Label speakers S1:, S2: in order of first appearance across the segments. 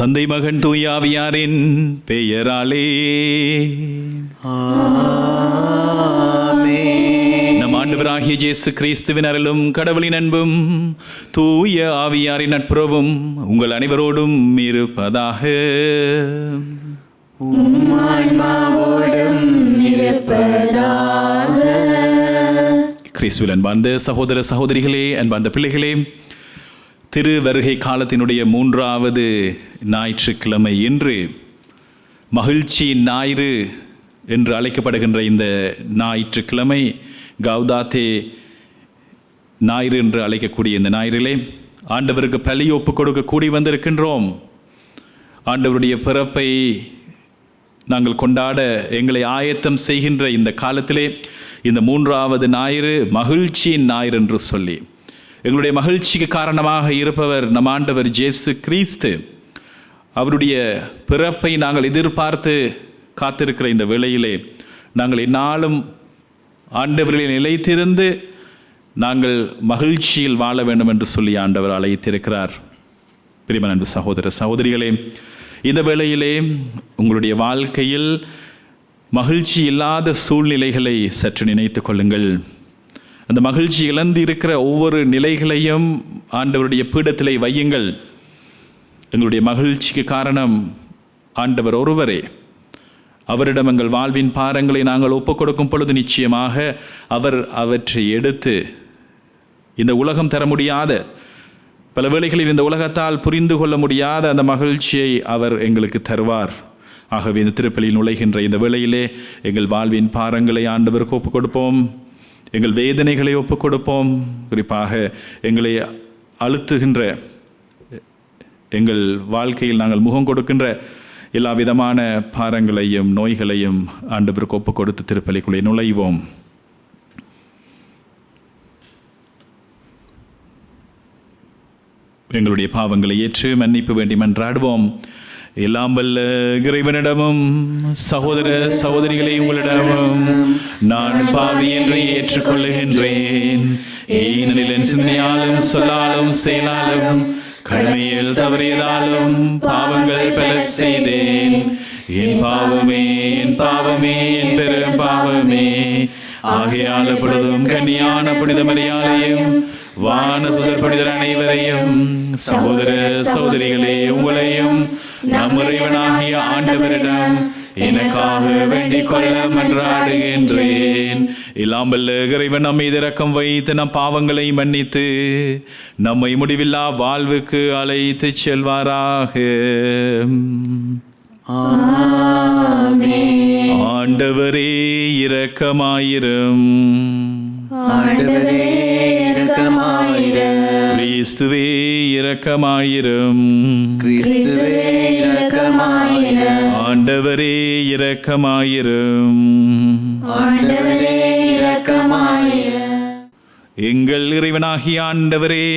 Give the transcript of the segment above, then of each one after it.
S1: தந்தை மகன் தூய ஆவியாரின் பெயராலே நம் ஆண்டவராகிய இயேசு கிறிஸ்துவின் அருளும் கடவுளின் அன்பும் தூய ஆவியாரின் நட்புறவும் உங்கள் அனைவரோடும் இருப்பதாக. கிறிஸ்துவில் அன்பார்ந்த சகோதர சகோதரிகளே, அன்பார்ந்த பிள்ளைகளே, திரு வருகை காலத்தினுடைய 3வது ஞாயிற்றுக்கிழமை இன்று மகிழ்ச்சியின் ஞாயிறு என்று அழைக்கப்படுகின்ற இந்த ஞாயிற்றுக்கிழமை கௌதாத்தே ஞாயிறு என்று அழைக்கக்கூடிய இந்த ஞாயிறிலே ஆண்டவருக்கு பலி ஒப்பு கொடுக்க கூடி வந்திருக்கின்றோம். ஆண்டவருடைய பிறப்பை நாங்கள் கொண்டாட எங்களை ஆயத்தம் செய்கின்ற இந்த காலத்திலே இந்த 3வது ஞாயிறு மகிழ்ச்சியின் ஞாயிறு என்று சொல்லி எங்களுடைய மகிழ்ச்சிக்கு காரணமாக இருப்பவர் நம் ஆண்டவர் இயேசு கிறிஸ்து. அவருடைய பிறப்பை நாங்கள் எதிர்பார்த்து காத்திருக்கிற இந்த வேளையிலே நாங்கள் எந்நாளும் ஆண்டவர்களில் நிலைத்திருந்து நாங்கள் மகிழ்ச்சியில் வாழ வேண்டும் என்று சொல்லி ஆண்டவர் அழைத்திருக்கிறார். பிரியமான அன்பு சகோதர சகோதரிகளே, இந்த வேளையிலே உங்களுடைய வாழ்க்கையில் மகிழ்ச்சி இல்லாத சூழ்நிலைகளை சற்று நினைத்து கொள்ளுங்கள். அந்த மகிழ்ச்சி இழந்து இருக்கிற ஒவ்வொரு நிலைகளையும் ஆண்டவருடைய பீடத்திலே வையுங்கள். எங்களுடைய மகிழ்ச்சிக்கு காரணம் ஆண்டவர் ஒருவரே. அவரிடம் எங்கள் வாழ்வின் பாரங்களை நாங்கள் ஒப்புக் கொடுக்கும் பொழுது நிச்சயமாக அவர் அவற்றை எடுத்து இந்த உலகம் தர முடியாத, பல வேளைகளில் இந்த உலகத்தால் புரிந்து கொள்ள முடியாத அந்த மகிழ்ச்சியை அவர் எங்களுக்கு தருவார். ஆகவே இந்த திருப்பலியில் நுழைகின்ற இந்த வேளையிலே எங்கள் வாழ்வின் பாரங்களை ஆண்டவருக்கு ஒப்புக் கொடுப்போம். எங்கள் வேதனைகளை ஒப்புக் கொடுப்போம். குறிப்பாக எங்களை அழுத்துகின்ற, எங்கள் வாழ்க்கையில் நாங்கள் முகம் கொடுக்கின்ற எல்லா விதமான பாரங்களையும் நோய்களையும் ஆண்டவருக்கு ஒப்புக் கொடுத்து திருப்பலிக்குள்ளே நுழைவோம். எங்களுடைய பாவங்களை ஏற்று மன்னிப்பு வேண்டி மன்றாடுவோம். எல்லாம் வல்ல இறைவனிடமும் சகோதர சகோதரிகளை உங்களிடமும் நான் பாவி என்று ஏற்றுக்கொள்ளுகின்றேன். ஏனெனில் என் சிந்தனையாலும் சொல்லாலும் செயலாலும் கடமையில் தவறியதாலும் பாவங்கள் பல செய்தேன். என் பாவமே என் பாவமே என் பெரும் பாவமே. ஆகையால் எப்பொழுதும் கன்னியான புனித மரியாதையும் வானதூதர் புனிதர் அனைவரையும் சகோதர சகோதரிகளே உங்களையும் நம் இறைவனாகிய ஆண்டவரிடம் எனக்காக வேண்டிக் கொள்ள மன்றாடுகின்றேன். எல்லாம் வல்ல இறைவன் நம் மீது இரக்கம் வைத்து நம் பாவங்களை மன்னித்து நம்மை முடிவில்லா வாழ்வுக்கு அழைத்து செல்வாராக. ஆண்டவரே இரக்கமாயிரும்.
S2: ஆண்டவரே இரக்கமாயிரும்.
S1: கிறிஸ்துவே இரக்கமாயிரும்.
S2: கிறிஸ்துவே இரக்கமாயிரும்.
S1: ஆண்டவரே இரக்கமாயிரும்.
S2: ஆண்டவரே இரக்கமாயிரும்.
S1: எங்கள் இறைவனாகிய ஆண்டவரே,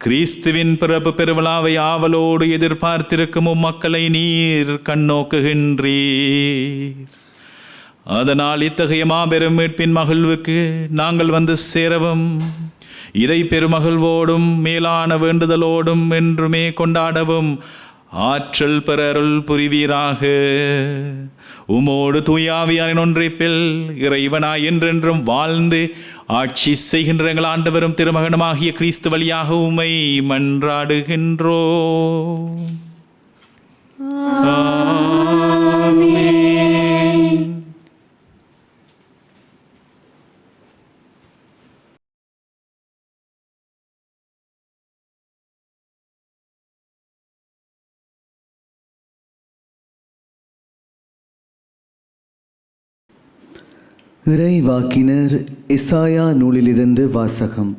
S1: கிறிஸ்துவின் பிறப்பு பெருவிழாவை ஆவலோடு எதிர்பார்த்திருக்கும் மக்களை நீர் கண்ணோக்குகின்றீர். அதனால் இத்தகைய மாபெரும் மீட்பின் மகிழ்வுக்கு நாங்கள் வந்து சேரவும், இதை பெருமகிழ்வோடும் மேலான வேண்டுதலோடும் என்றுமே கொண்டாடவும் ஆற்றல் பெற அருள் புரிவீராக. உமோடு தூய ஆவியாரின் ஒன்றிப்பில் இறைவனாய் என்றென்றும் வாழ்ந்து ஆட்சி செய்கின்ற எங்கள் ஆண்டவரும் திருமகனுமாகிய கிறிஸ்து வழியாக உம்மை மன்றாடுகின்றோம். ஆமென்.
S3: இறைவாக்கினர் எசாயா நூலிலிருந்து வாசகம்.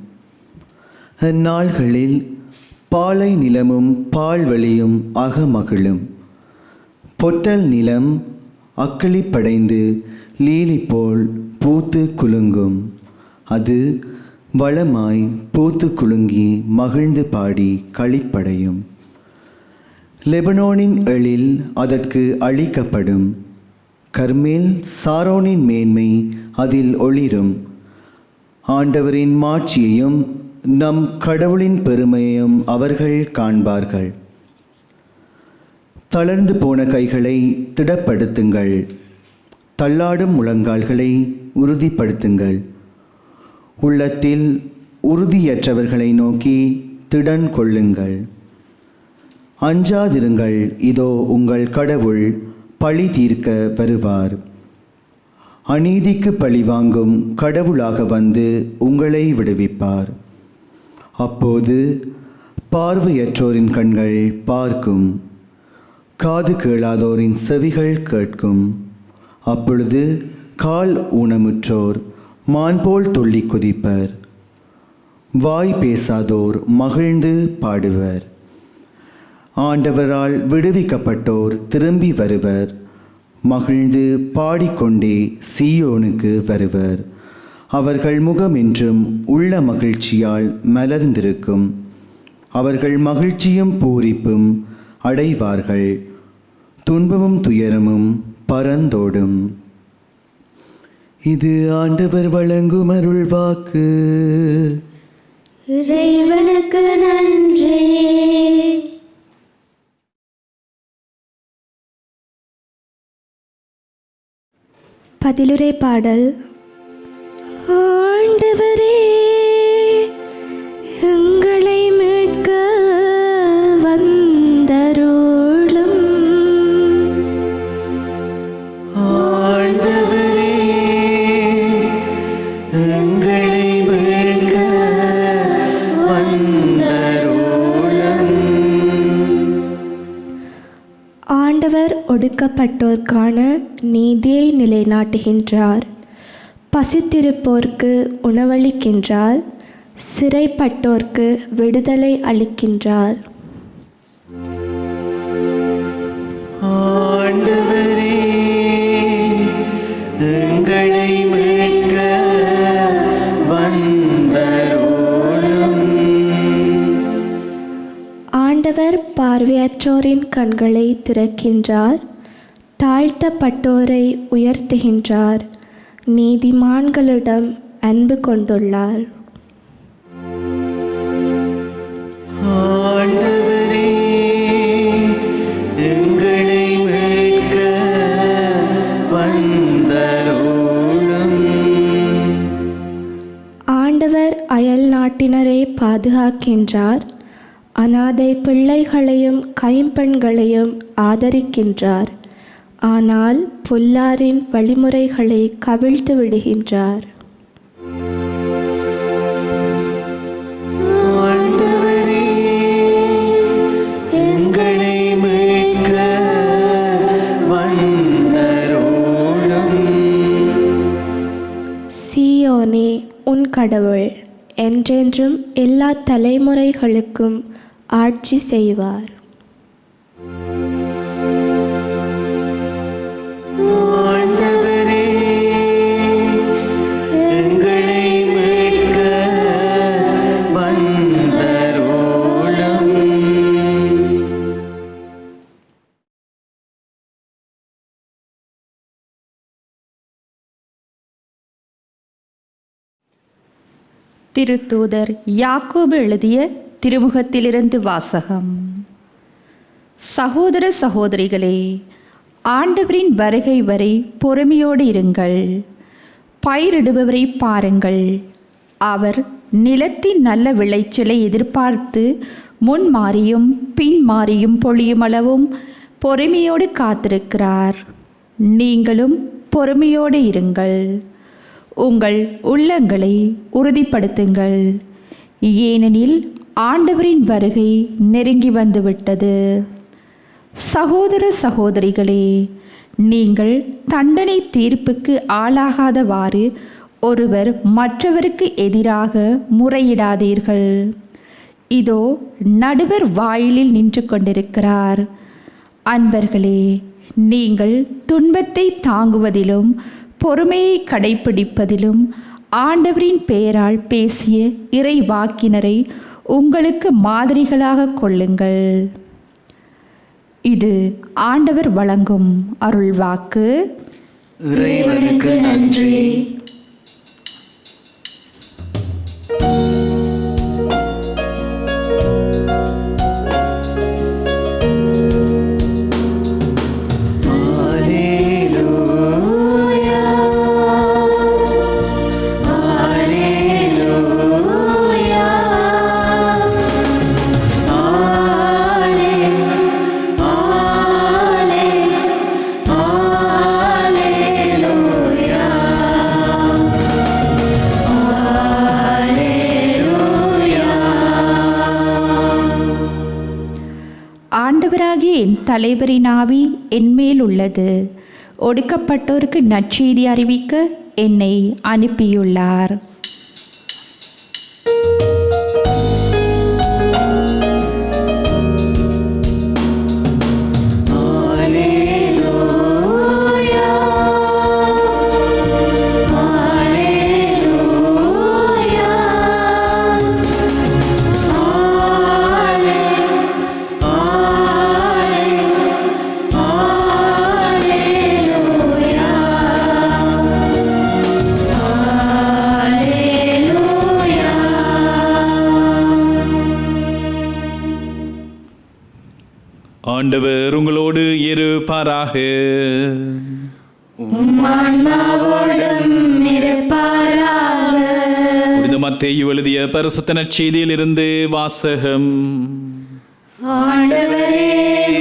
S3: அந்நாள்களில் பாலை நிலமும் பால்வெளியும் அகமகிழும். பொட்டல் நிலம் அக்களிப்படைந்து லீலி போல் பூத்து குலுங்கும். அது வளமாய் பூத்து குலுங்கி மகிழ்ந்து பாடி களிப்படையும். லெபனோனின் எழில் அதற்கு அளிக்கப்படும். கர்மேல் சாரோனின் மேன்மை அதில் ஒளிரும். ஆண்டவரின் மாட்சியையும் நம் கடவுளின் பெருமையையும் அவர்கள் காண்பார்கள். தளர்ந்து போன கைகளை திடப்படுத்துங்கள். தள்ளாடும் முழங்கால்களை உறுதிப்படுத்துங்கள். உள்ளத்தில் உறுதியற்றவர்களை நோக்கி திடன் கொள்ளுங்கள். அஞ்சாதிருங்கள், இதோ உங்கள் கடவுள் பழி தீர்க்க வருவார். அநீதிக்கு பழி வாங்கும் கடவுளாக வந்து உங்களை விடுவிப்பார். அப்போது பார்வையற்றோரின் கண்கள் பார்க்கும், காது கேளாதோரின் செவிகள் கேட்கும். அப்பொழுது கால் ஊனமுற்றோர் மான் போல் துள்ளி குதிப்பர். வாய் பேசாதோர் மகிழ்ந்து பாடுவர். ஆண்டவரால் விடுவிக்கப்பட்டோர் திரும்பி வருவர். மகிழ்ந்து பாடிக்கொண்டே சீயோனுக்கு வருவர். அவர்கள் முகமென்றும் உள்ள மகிழ்ச்சியால் மலர்ந்திருக்கும். அவர்கள் மகிழ்ச்சியும் பூரிப்பும் அடைவார்கள். துன்பமும் துயரமும் பறந்தோடும். இது ஆண்டவர் வழங்கும் அருள் வாக்கு.
S2: இறைவனுக்கு நன்றி.
S4: பதிலுரை பாடல். ஆண்டவரே, எங்களை மீட்க வந்தருளும்.
S3: ஆண்டவரே, எங்களை மீட்க வந்தருளும்.
S4: ஆண்டவர் ஒடுக்கப்பட்டோர்க்கான நீதியை நிலைநாட்டுகின்றார். பசித்திருப்போர்க்கு உணவளிக்கின்றார். சிறைப்பட்டோர்க்கு விடுதலை அளிக்கின்றார்.
S3: ஆண்டவரே, எங்களை மீட்க வந்தருளும்.
S4: ஆண்டவர் பார்வையற்றோரின் கண்களை திறக்கின்றார். தாழ்த்தப்பட்டோரை உயர்த்துகின்றார். நீதிமான்களிடம் அன்பு கொண்டுள்ளார்.
S3: ஆண்டவரே, எங்களை மீட்க வந்தருளும்.
S4: ஆண்டவர் அயல் நாட்டினரை பாதுகாக்கின்றார். அனாதை பிள்ளைகளையும் கைம்பெண்களையும் ஆதரிக்கின்றார். ஆனால் பொல்லாரின் வழிமுறைகளை கவிழ்த்து விடுகின்றார்.
S3: ஆண்டவரே, எங்களை மீட்க வந்தருளும்.
S4: சீயோனே, உன் கடவுள் என்றென்றும் எல்லா தலைமுறைகளுக்கும் ஆட்சி செய்வார்.
S3: ஆண்டவரே, எங்களை மீட்க வந்தருளும்.
S5: திருத்தூதர் யாக்கோபு எழுதிய திருமுகத்திலிருந்து வாசகம். சகோதர சகோதரிகளே, ஆண்டவரின் வருகை வரை பொறுமையோடு இருங்கள். பயிரிடுபவரை பாருங்கள். அவர் நிலத்தின் நல்ல விளைச்சலை எதிர்பார்த்து முன் மாறியும் பின் மாறியும் பொழியுமளவும் பொறுமையோடு காத்திருக்கிறார். நீங்களும் பொறுமையோடு இருங்கள். உங்கள் உள்ளங்களை உறுதிப்படுத்துங்கள். ஏனெனில் ஆண்டவரின் வருகை நெருங்கி வந்துவிட்டது. சகோதர சகோதரிகளே, நீங்கள் தண்டனை தீர்ப்புக்கு ஆளாகாதவாறு ஒருவர் மற்றவருக்கு எதிராக முறையிடாதீர்கள். இதோ நடுவர் வாயிலில் நின்று கொண்டிருக்கிறார். அன்பர்களே, நீங்கள் துன்பத்தை தாங்குவதிலும் பொறுமையை கடைப்பிடிப்பதிலும் ஆண்டவரின் பெயரால் பேசிய இறைவாக்கினரை உங்களுக்கு மாதிரிகளாக கொள்ளுங்கள். இது ஆண்டவர் வழங்கும் அருள்வாக்கு.
S2: இறைவனுக்கு நன்றி.
S5: என் தலைவரின் ஆவி என்மேல் உள்ளது. ஒடுக்கப்பட்டோருக்கு நற்செய்தி அறிவிக்க என்னை அனுப்பியுள்ளார்.
S1: ஆண்டவர் உங்களோடு இருப்பாராக.
S2: ஆன்மாவோடும் இருப்பாராக.
S1: புனித மத்தேயு எழுதிய பரிசுத்த நற்செய்தியில் இருந்து வாசகம்.
S2: ஆண்டவரே,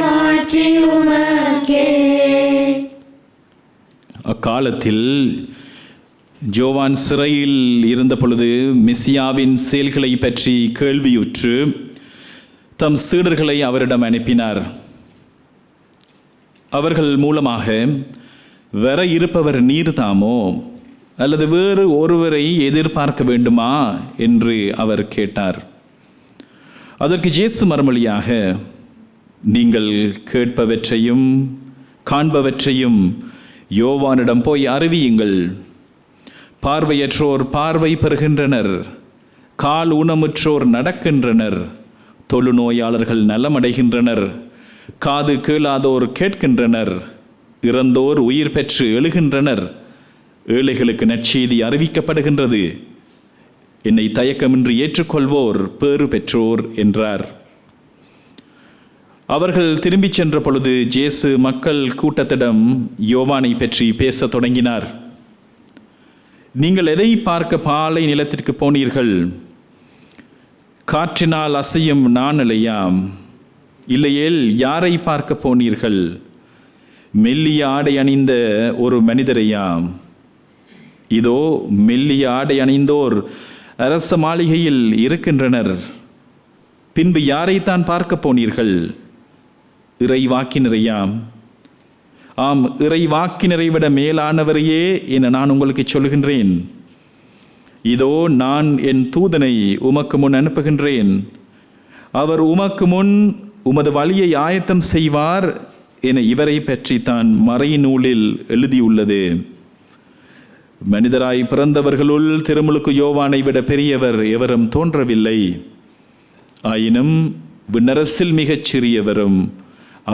S2: மாட்சி உமக்கே.
S1: அக்காலத்தில் ஜோவான் சிறையில் இருந்த பொழுது மெசியாவின் செயல்களை பற்றி கேள்வியுற்று தம் சீடர்களை அவரிடம் அனுப்பினார். அவர்கள் மூலமாக வர இருப்பவர் நீர்தாமோ அல்லது வேறு ஒருவரை எதிர்பார்க்க வேண்டுமா என்று அவர் கேட்டார். அதற்கு இயேசு மறுமொழியாக, நீங்கள் கேட்பவற்றையும் காண்பவற்றையும் யோவானிடம் போய் அறிவியுங்கள். பார்வையற்றோர் பார்வை பெறுகின்றனர், கால் ஊனமுற்றோர் நடக்கின்றனர், தொழுநோயாளர்கள் நலமடைகின்றனர், காது கேளாதோர் கேட்கின்றனர், இறந்தோர் உயிர் பெற்று எழுகின்றனர், ஏழைகளுக்கு நற்செய்தி அறிவிக்கப்படுகின்றது. என்னை தயக்கமின்றி ஏற்றுக்கொள்வோர் பேறு பெற்றோர் என்றார். அவர்கள் திரும்பிச் சென்ற பொழுது இயேசு மக்கள் கூட்டத்திடம் யோவானை பற்றி பேசத் தொடங்கினார். நீங்கள் எதை பார்க்க பாலை நிலத்திற்கு போனீர்கள்? காற்றினால் அசையும் நாணலையாம்? இல்லையேல் யாரை பார்க்க போனீர்கள்? மெல்லிய ஆடை அணிந்த ஒரு மனிதரையாம்? இதோ மெல்லிய ஆடை அணிந்தோர் அரச மாளிகையில் இருக்கின்றனர். பின்பு யாரைத்தான் பார்க்க போனீர்கள்? இறைவாக்கினரையாம்? ஆம், இறைவாக்கினரை விட மேலானவரையே என நான் உங்களுக்கு சொல்கின்றேன். இதோ நான் என் தூதனை உமக்கு முன் அனுப்புகின்றேன். அவர் உமக்கு முன் உமது வழியை ஆயத்தம் செய்வார் என இவரை பற்றி தான் மறைநூலில் எழுதியுள்ளது. மனிதராய் பிறந்தவர்களுள் திருமுழுக்கு யோவானை விட பெரியவர் எவரும் தோன்றவில்லை. ஆயினும் விண்ணரசில் மிகச் சிறியவரும்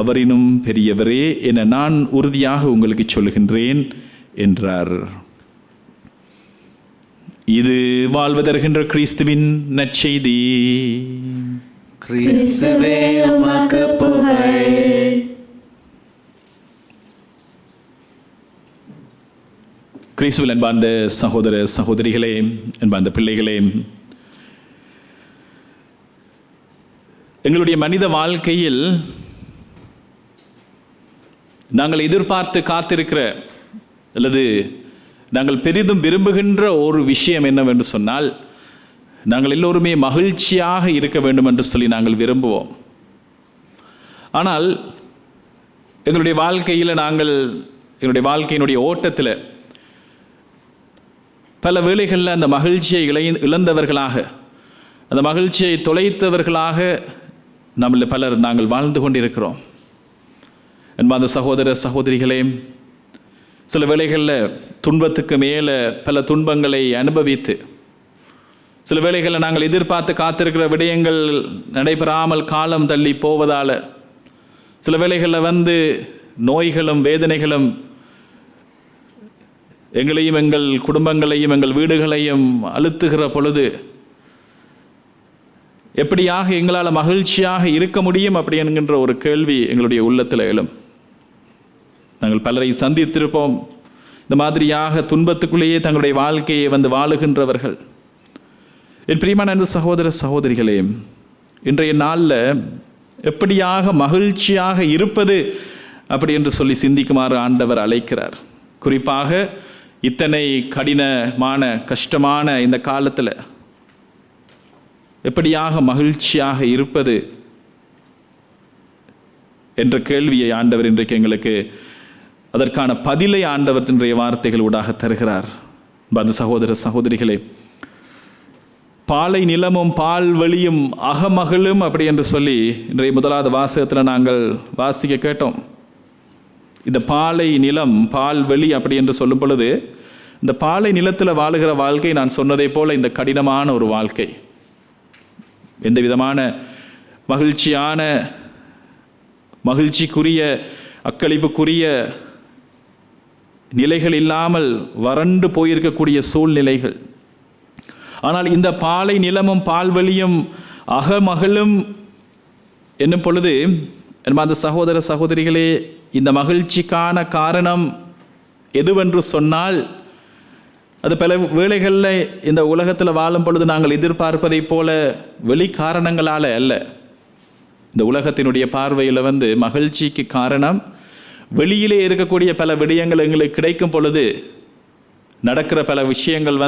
S1: அவரினும் பெரியவரே என நான் உறுதியாக உங்களுக்கு சொல்கின்றேன் என்றார். இது வாழ்வு தருகின்ற கிறிஸ்துவின் நற்செய்தி.
S3: கிறிஸ்துவே உமக்கு புகழ்.
S1: கிறிஸ்துவில் அன்பார்ந்த சகோதர சகோதரிகளே, அன்பார்ந்த பிள்ளைகளே, எங்களுடைய மனித வாழ்க்கையில் நாங்கள் எதிர்பார்த்து காத்திருக்கிற அல்லது நாங்கள் பெரிதும் விரும்புகின்ற ஒரு விஷயம் என்னவென்று சொன்னால், நாங்கள் எல்லோருமே மகிழ்ச்சியாக இருக்க வேண்டும் என்று சொல்லி நாங்கள் விரும்புவோம். ஆனால் எங்களுடைய வாழ்க்கையில் எங்களுடைய வாழ்க்கையினுடைய ஓட்டத்தில் பல வேளைகளில் அந்த மகிழ்ச்சியை இழந்தவர்களாக, அந்த மகிழ்ச்சியை தொலைத்தவர்களாக நம்மள பலர் நாங்கள் வாழ்ந்து கொண்டிருக்கிறோம். அன்பார்ந்த சகோதர சகோதரிகளே, சில வேளைகளில் துன்பத்துக்கு மேலே பல துன்பங்களை அனுபவித்து, சில வேளைகளில் நாங்கள் எதிர்பார்த்து காத்திருக்கிற விடயங்கள் நடைபெறாமல் காலம் தள்ளி போவதால், சில வேளைகளில் நோய்களும் வேதனைகளும் எங்களையும் எங்கள் குடும்பங்களையும் எங்கள் வீடுகளையும் அழுத்துகிற பொழுது எப்படியாக எங்களால் மகிழ்ச்சியாக இருக்க முடியும் அப்படி என்கின்ற ஒரு கேள்வி எங்களுடைய உள்ளத்தில் எழும். நாங்கள் பலரை சந்தித்திருப்போம், இந்த மாதிரியாக துன்பத்துக்குள்ளேயே தங்களுடைய வாழ்க்கையை வாழுகின்றவர்கள். என் பிரியமான அன்பு சகோதர சகோதரிகளே, இன்றைய நாளில் எப்படியாக மகிழ்ச்சியாக இருப்பது அப்படி என்று சொல்லி சிந்திக்குமாறு ஆண்டவர் அழைக்கிறார். குறிப்பாக இத்தனை கடினமான கஷ்டமான இந்த காலத்தில் எப்படியாக மகிழ்ச்சியாக இருப்பது என்ற கேள்வியை ஆண்டவர் இன்றைக்கு எங்களுக்கு அதற்கான பதிலை ஆண்டவர் இன்றைய வார்த்தைகள் ஊடாக தருகிறார். அந்த சகோதர சகோதரிகளே, பாலை நிலமும் பால் வெளியும் அகமகளும் அப்படி என்று சொல்லி இன்றைய முதலாவது வாசகத்தில் நாங்கள் வாசிக்க கேட்டோம். இந்த பாலை நிலம் பால் வெளி அப்படி என்று சொல்லும் பொழுது, இந்த பாலை நிலத்தில் வாழுகிற வாழ்க்கை நான் சொன்னதை போல இந்த கடினமான ஒரு வாழ்க்கை, எந்த விதமான மகிழ்ச்சிக்குரிய அக்களிப்புக்குரிய நிலைகள் இல்லாமல் வறண்டு போயிருக்கக்கூடிய சூழ்நிலைகள். ஆனால் இந்த பாலை நிலமும் பால்வெளியும் அகமகளும் என்னும் பொழுது, அந்த சகோதர சகோதரிகளே, இந்த மகிழ்ச்சிக்கான காரணம் எதுவென்று சொன்னால், அது பல வேளைகளில் இந்த உலகத்தில் வாழும் பொழுது நாங்கள் எதிர்பார்ப்பதை போல வெளி காரணங்களால் அல்ல. இந்த உலகத்தினுடைய பார்வையில் மகிழ்ச்சிக்கு காரணம் வெளியிலே இருக்கக்கூடிய பல விடயங்கள் எங்களுக்கு கிடைக்கும் பொழுது, நடக்கிற பல விஷயங்கள்